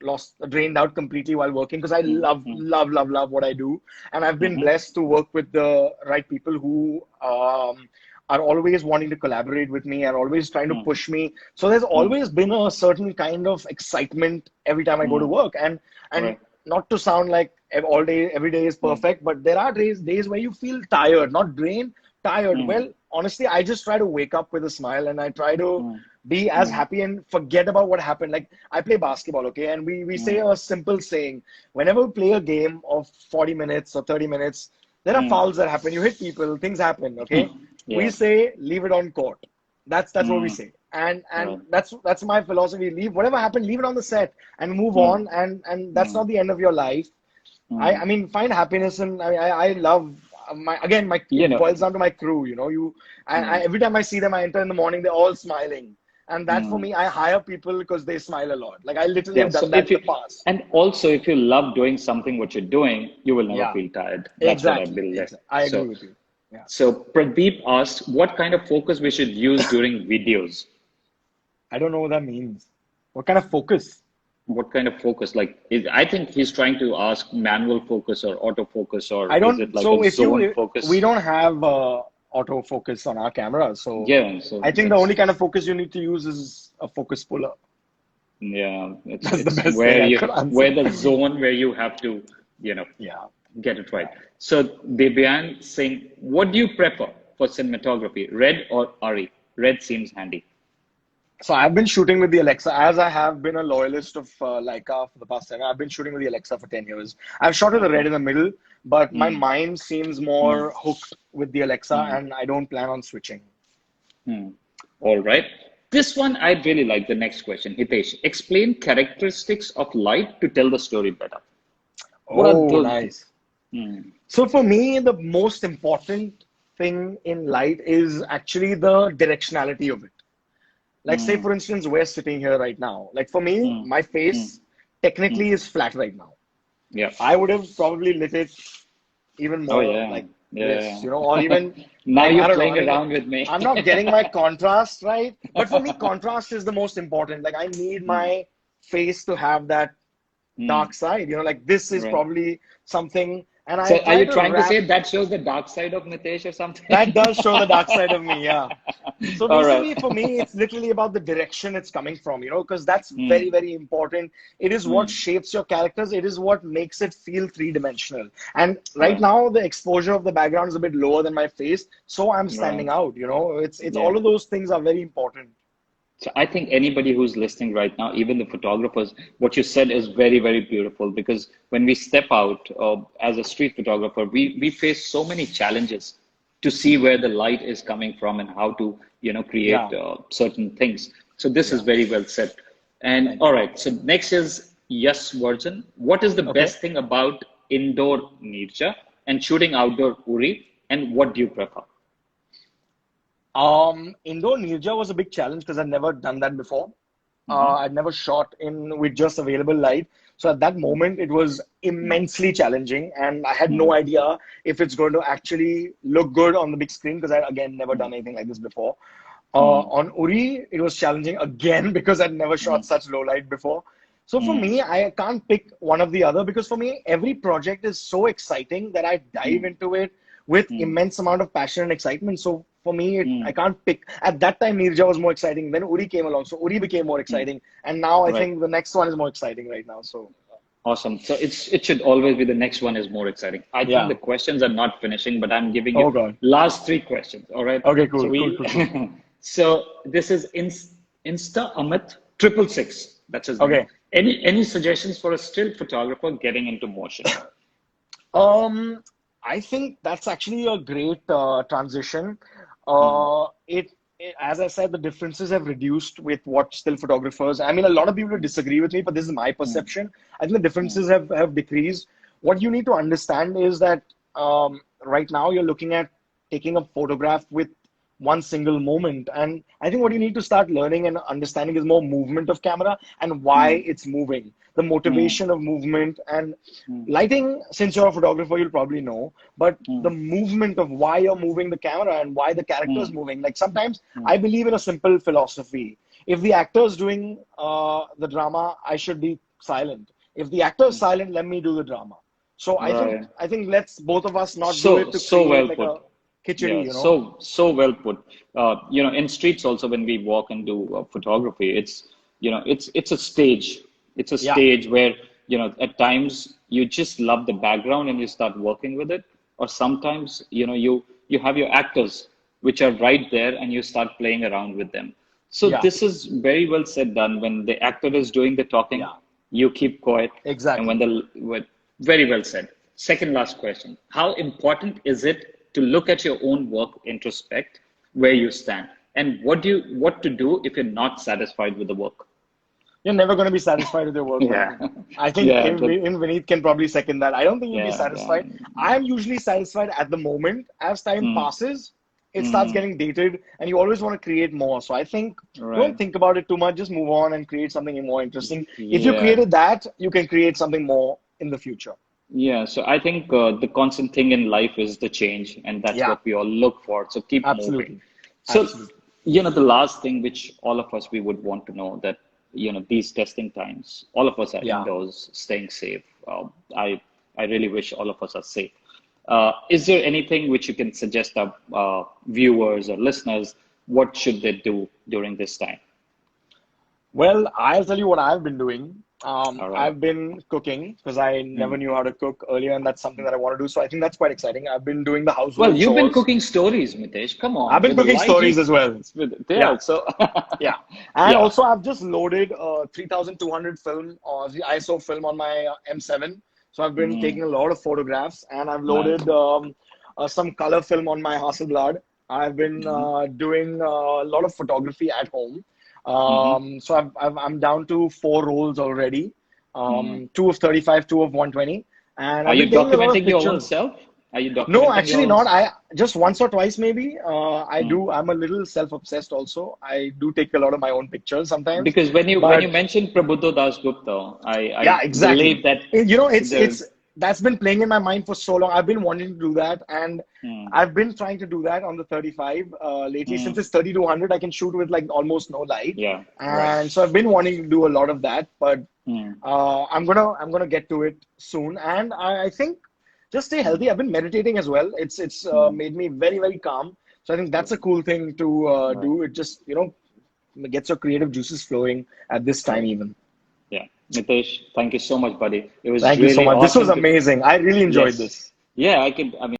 [SPEAKER 2] drained out completely while working because I
[SPEAKER 1] Mm,
[SPEAKER 2] love,
[SPEAKER 1] mm,
[SPEAKER 2] love, love, love what I do, and I've been
[SPEAKER 1] mm-hmm,
[SPEAKER 2] blessed to work with the right people who are always wanting to collaborate with me, are always trying to
[SPEAKER 1] mm,
[SPEAKER 2] push me. So there's
[SPEAKER 1] mm,
[SPEAKER 2] always been a certain kind of excitement every time I go to
[SPEAKER 1] mm,
[SPEAKER 2] work, and
[SPEAKER 1] right.
[SPEAKER 2] not to sound like every day is
[SPEAKER 1] Mm,
[SPEAKER 2] perfect, but there are days where you feel tired, not drained, tired.
[SPEAKER 1] Mm.
[SPEAKER 2] Well, honestly, I just try to wake up with a smile and I try to
[SPEAKER 1] Mm.
[SPEAKER 2] be as
[SPEAKER 1] Mm.
[SPEAKER 2] happy and forget about what happened. Like I play basketball, okay? And we say
[SPEAKER 1] Mm.
[SPEAKER 2] a simple saying. Whenever we play a game of 40 minutes or 30 minutes, there are
[SPEAKER 1] Mm.
[SPEAKER 2] fouls that happen. You hit people, things happen, okay?
[SPEAKER 1] Mm.
[SPEAKER 2] We
[SPEAKER 1] Yeah.
[SPEAKER 2] say leave it on court. That's what we
[SPEAKER 1] Mm.
[SPEAKER 2] say. And
[SPEAKER 1] Right.
[SPEAKER 2] that's my philosophy. Leave whatever happened, leave it on the set and move
[SPEAKER 1] Mm.
[SPEAKER 2] on. And that's
[SPEAKER 1] Mm.
[SPEAKER 2] not the end of your life. I
[SPEAKER 1] Mm.
[SPEAKER 2] mean, find happiness and I love my again my
[SPEAKER 1] You
[SPEAKER 2] it
[SPEAKER 1] know.
[SPEAKER 2] boils down to my crew. I
[SPEAKER 1] Mm.
[SPEAKER 2] every time I see them, I enter in the morning, they're all smiling, and that for
[SPEAKER 1] Mm.
[SPEAKER 2] me, I hire people because they smile a lot. Like I literally
[SPEAKER 1] Yeah.
[SPEAKER 2] have
[SPEAKER 1] So
[SPEAKER 2] done that
[SPEAKER 1] if
[SPEAKER 2] in the
[SPEAKER 1] you,
[SPEAKER 2] past.
[SPEAKER 1] and also if you love doing something what you're doing, you will never
[SPEAKER 2] Yeah,
[SPEAKER 1] feel tired. That's what I
[SPEAKER 2] exactly,
[SPEAKER 1] believe.
[SPEAKER 2] exactly. I agree
[SPEAKER 1] So,
[SPEAKER 2] with you. Yeah,
[SPEAKER 1] so Pradeep asks, what kind of focus we should use during videos?
[SPEAKER 2] I don't know what that means. What kind of focus?
[SPEAKER 1] What kind of focus? Like, I think he's trying to ask manual focus or autofocus, or
[SPEAKER 2] I
[SPEAKER 1] is it
[SPEAKER 2] don't.
[SPEAKER 1] like a
[SPEAKER 2] So
[SPEAKER 1] zone
[SPEAKER 2] we
[SPEAKER 1] focus?
[SPEAKER 2] don't have autofocus on our camera, so
[SPEAKER 1] Yeah, so
[SPEAKER 2] I think the
[SPEAKER 1] that's
[SPEAKER 2] only kind of focus you need to use is a focus puller.
[SPEAKER 1] yeah,
[SPEAKER 2] That's the
[SPEAKER 1] it's
[SPEAKER 2] best way I could
[SPEAKER 1] where
[SPEAKER 2] answer.
[SPEAKER 1] the zone where you have to, you know,
[SPEAKER 2] Yeah,
[SPEAKER 1] get it right.
[SPEAKER 2] yeah.
[SPEAKER 1] So Debian saying, what do you prefer for cinematography, red or RE? Red seems handy.
[SPEAKER 2] So I've been shooting with the Alexa, as I have been a loyalist of Leica for the past 10. I've been shooting with the Alexa for 10 years. I've shot with the
[SPEAKER 1] Okay.
[SPEAKER 2] red in the middle, but my
[SPEAKER 1] Hmm.
[SPEAKER 2] mind seems
[SPEAKER 1] Hmm.
[SPEAKER 2] more hooked with the Alexa,
[SPEAKER 1] Hmm.
[SPEAKER 2] and I don't plan on switching.
[SPEAKER 1] Hmm. All right. This one I really like. The next question, Hitesh. Explain characteristics of light to tell the story better. What are
[SPEAKER 2] Oh,
[SPEAKER 1] those?
[SPEAKER 2] nice.
[SPEAKER 1] Hmm.
[SPEAKER 2] So for me, the most important thing in light is actually the directionality of it. Like say,
[SPEAKER 1] Hmm.
[SPEAKER 2] for instance, we're sitting here right now. Like for me,
[SPEAKER 1] Hmm.
[SPEAKER 2] my
[SPEAKER 1] Hmm.
[SPEAKER 2] face
[SPEAKER 1] Hmm.
[SPEAKER 2] technically is flat right now.
[SPEAKER 1] Yeah.
[SPEAKER 2] I would have probably lit it even
[SPEAKER 1] Oh
[SPEAKER 2] more
[SPEAKER 1] yeah.
[SPEAKER 2] like this,
[SPEAKER 1] Yeah.
[SPEAKER 2] or even
[SPEAKER 1] Now
[SPEAKER 2] like, I
[SPEAKER 1] you're
[SPEAKER 2] don't know. I
[SPEAKER 1] playing
[SPEAKER 2] mean,
[SPEAKER 1] around with me.
[SPEAKER 2] I'm not getting my contrast right, but for me, contrast is the most important. Like, I need
[SPEAKER 1] Hmm.
[SPEAKER 2] my face to have that
[SPEAKER 1] Hmm.
[SPEAKER 2] dark side, like this is
[SPEAKER 1] Right.
[SPEAKER 2] probably something, and
[SPEAKER 1] So
[SPEAKER 2] I
[SPEAKER 1] are
[SPEAKER 2] try
[SPEAKER 1] you
[SPEAKER 2] to
[SPEAKER 1] trying to
[SPEAKER 2] wrap
[SPEAKER 1] say that shows the dark side of Nitesh or something?
[SPEAKER 2] that does show the dark side of me, yeah. So
[SPEAKER 1] All right.
[SPEAKER 2] basically, for me, it's literally about the direction it's coming from, because that's very,
[SPEAKER 1] Hmm.
[SPEAKER 2] very important. It is what
[SPEAKER 1] Hmm.
[SPEAKER 2] shapes your characters. It is what makes it feel three-dimensional. And right
[SPEAKER 1] Right.
[SPEAKER 2] now, the exposure of the background is a bit lower than my face, so I'm standing
[SPEAKER 1] Right.
[SPEAKER 2] out. It's all
[SPEAKER 1] Yeah.
[SPEAKER 2] of those things are very important.
[SPEAKER 1] So I think anybody who's listening right now, even the photographers, what you said is very, very beautiful because when we step out as a street photographer, we face so many challenges to see where the light is coming from and how to, create
[SPEAKER 2] Yeah,
[SPEAKER 1] certain things. So this is
[SPEAKER 2] yeah.
[SPEAKER 1] very well said. And
[SPEAKER 2] Thank
[SPEAKER 1] all
[SPEAKER 2] you.
[SPEAKER 1] right, so next is yes, Virgin. What is the
[SPEAKER 2] Okay.
[SPEAKER 1] best thing about indoor Nirja and shooting outdoor Uri? And what do you prefer?
[SPEAKER 2] Indoor Ninja was a big challenge because I'd never done that before.
[SPEAKER 1] Hmm.
[SPEAKER 2] I'd never shot in with just available light. So at that moment, it was immensely challenging, and I had no
[SPEAKER 1] Hmm.
[SPEAKER 2] idea if it's going to actually look good on the big screen because I'd again never
[SPEAKER 1] Hmm.
[SPEAKER 2] done anything like this before.
[SPEAKER 1] Hmm.
[SPEAKER 2] On Uri, it was challenging again because I'd never
[SPEAKER 1] Hmm.
[SPEAKER 2] shot such low light before. So for
[SPEAKER 1] Hmm.
[SPEAKER 2] me, I can't pick one of the other because for me, every project is so exciting that I dive
[SPEAKER 1] Hmm.
[SPEAKER 2] into it with
[SPEAKER 1] Hmm.
[SPEAKER 2] immense amount of passion and excitement. So for me, I
[SPEAKER 1] Hmm.
[SPEAKER 2] can't pick. At that time, Nirja was more exciting. Then Uri came along, so Uri became more
[SPEAKER 1] Hmm.
[SPEAKER 2] exciting. And now I
[SPEAKER 1] Right.
[SPEAKER 2] think the next one is more exciting right now. So
[SPEAKER 1] Awesome. So it should always be the next one is more exciting. I think
[SPEAKER 2] yeah.
[SPEAKER 1] the questions are not finishing, but I'm giving you
[SPEAKER 2] Oh God.
[SPEAKER 1] last three questions. All right.
[SPEAKER 2] Okay.
[SPEAKER 1] So
[SPEAKER 2] Cool. Cool.
[SPEAKER 1] we
[SPEAKER 2] Cool. Cool.
[SPEAKER 1] so this is Insta Amit 666. That's his name.
[SPEAKER 2] Okay.
[SPEAKER 1] Any suggestions for a still photographer getting into motion?
[SPEAKER 2] Um, I think that's actually a great transition.
[SPEAKER 1] Hmm.
[SPEAKER 2] As I said, the differences have reduced with what still photographers. I mean, a lot of people disagree with me, but this is my
[SPEAKER 1] Hmm.
[SPEAKER 2] perception. I think the
[SPEAKER 1] Hmm.
[SPEAKER 2] differences have decreased. What you need to understand is that right now you're looking at taking a photograph with one single moment, and I think what you need to start learning and understanding is more movement of camera and why
[SPEAKER 1] Hmm.
[SPEAKER 2] it's moving, the
[SPEAKER 1] Hmm.
[SPEAKER 2] motivation of movement and
[SPEAKER 1] Hmm.
[SPEAKER 2] lighting. Since you're a photographer, you'll probably know, but
[SPEAKER 1] Hmm.
[SPEAKER 2] the movement of why you're moving the camera and why the character is
[SPEAKER 1] Hmm.
[SPEAKER 2] moving. Like sometimes
[SPEAKER 1] Hmm.
[SPEAKER 2] I believe in a simple philosophy. If the actor is doing the drama, I should be silent. If the actor is
[SPEAKER 1] Hmm.
[SPEAKER 2] silent, let me do the drama. So I think
[SPEAKER 1] Right.
[SPEAKER 2] I think let's both of us not do
[SPEAKER 1] So
[SPEAKER 2] it to
[SPEAKER 1] so
[SPEAKER 2] create
[SPEAKER 1] well
[SPEAKER 2] like
[SPEAKER 1] put.
[SPEAKER 2] a khichdi,
[SPEAKER 1] Yeah, so well put. In streets also when we walk and do photography, it's a stage. It's a
[SPEAKER 2] Yeah,
[SPEAKER 1] stage where at times you just love the background and you start working with it, or sometimes you have your actors, which are right there, and you start playing around with them. So
[SPEAKER 2] Yeah,
[SPEAKER 1] this is very well said done. When the actor is doing the talking,
[SPEAKER 2] yeah,
[SPEAKER 1] you keep quiet. And
[SPEAKER 2] exactly.
[SPEAKER 1] very well said. Second last question. How important is it to look at your own work, introspect where you stand? And what to do if you're not satisfied with the work?
[SPEAKER 2] You're never going to be satisfied with your work,
[SPEAKER 1] Yeah.
[SPEAKER 2] buddy. I think
[SPEAKER 1] Yeah.
[SPEAKER 2] even Vineet can probably second that. I don't think you'll be
[SPEAKER 1] Yeah.
[SPEAKER 2] satisfied. I'm usually satisfied at the moment. As time
[SPEAKER 1] Mm,
[SPEAKER 2] passes, it starts
[SPEAKER 1] mm,
[SPEAKER 2] getting dated, and you always want to create more. So I think don't
[SPEAKER 1] right.
[SPEAKER 2] think about it too much. Just move on and create something more interesting. If you
[SPEAKER 1] Yeah.
[SPEAKER 2] created that, you can create something more in the future.
[SPEAKER 1] Yeah. So I think the constant thing in life is the change, and that's
[SPEAKER 2] Yeah,
[SPEAKER 1] what we all look for. So keep moving.
[SPEAKER 2] absolutely.
[SPEAKER 1] So,
[SPEAKER 2] Absolutely.
[SPEAKER 1] the last thing which all of us we would want to know that, these testing times, all of us are
[SPEAKER 2] Yeah.
[SPEAKER 1] indoors, staying safe. I really wish all of us are safe. Is there anything which you can suggest our viewers or listeners? What should they do during this time?
[SPEAKER 2] Well, I'll tell you what I've been doing.
[SPEAKER 1] All right.
[SPEAKER 2] I've been cooking because I never
[SPEAKER 1] Hmm.
[SPEAKER 2] knew how to cook earlier, and that's something that I want to do. So I think that's quite exciting. I've been doing the
[SPEAKER 1] Well,
[SPEAKER 2] household
[SPEAKER 1] you've been
[SPEAKER 2] chores.
[SPEAKER 1] cooking stories, Mitesh. Come
[SPEAKER 2] I've
[SPEAKER 1] on,
[SPEAKER 2] been
[SPEAKER 1] with the
[SPEAKER 2] cooking stories
[SPEAKER 1] YG.
[SPEAKER 2] as well.
[SPEAKER 1] Yeah.
[SPEAKER 2] Yeah,
[SPEAKER 1] So,
[SPEAKER 2] yeah. And
[SPEAKER 1] yeah.
[SPEAKER 2] also, I've just loaded a 3200 film or the ISO film on my M7. So I've been
[SPEAKER 1] Hmm.
[SPEAKER 2] taking a lot of photographs, and I've
[SPEAKER 1] Nice.
[SPEAKER 2] loaded some color film on my Hasselblad. I've been
[SPEAKER 1] Hmm.
[SPEAKER 2] doing a lot of photography at home.
[SPEAKER 1] Hmm.
[SPEAKER 2] So I'm down to 4 rolls already.
[SPEAKER 1] Hmm.
[SPEAKER 2] Two of 35, two of 120, and
[SPEAKER 1] Are
[SPEAKER 2] I've
[SPEAKER 1] you
[SPEAKER 2] been taking a lot of
[SPEAKER 1] documenting your own
[SPEAKER 2] pictures.
[SPEAKER 1] self? Are you
[SPEAKER 2] No,
[SPEAKER 1] documenting your
[SPEAKER 2] actually
[SPEAKER 1] own?
[SPEAKER 2] not. I just once or twice maybe. I
[SPEAKER 1] Hmm.
[SPEAKER 2] do. I'm a little self-obsessed also. I do take a lot of my own pictures sometimes.
[SPEAKER 1] Because when you
[SPEAKER 2] But
[SPEAKER 1] mentioned Prabuddha Das Gupta, I
[SPEAKER 2] yeah, exactly.
[SPEAKER 1] believe that
[SPEAKER 2] It's
[SPEAKER 1] the
[SPEAKER 2] that's been playing in my mind for so long. I've been wanting to do that, and
[SPEAKER 1] hmm,
[SPEAKER 2] I've been trying to do that on the 35 lately.
[SPEAKER 1] hmm,
[SPEAKER 2] Since it's 3200, I can shoot with like almost no light,
[SPEAKER 1] yeah, right.
[SPEAKER 2] and so I've been wanting to do a lot of that. But
[SPEAKER 1] Hmm,
[SPEAKER 2] I'm gonna get to it soon, and I think just stay
[SPEAKER 1] hmm,
[SPEAKER 2] healthy. I've been meditating as well. It's
[SPEAKER 1] hmm,
[SPEAKER 2] made me very very calm. So I think that's a
[SPEAKER 1] right,
[SPEAKER 2] cool thing to
[SPEAKER 1] right,
[SPEAKER 2] do. It just gets your creative juices flowing at this time
[SPEAKER 1] correct.
[SPEAKER 2] even.
[SPEAKER 1] Yeah, Mitesh, thank you so much, buddy. It was
[SPEAKER 2] Thank you so
[SPEAKER 1] really
[SPEAKER 2] much. This was
[SPEAKER 1] awesome to.
[SPEAKER 2] amazing. I really enjoyed
[SPEAKER 1] Yes,
[SPEAKER 2] this.
[SPEAKER 1] yeah, I could. I mean.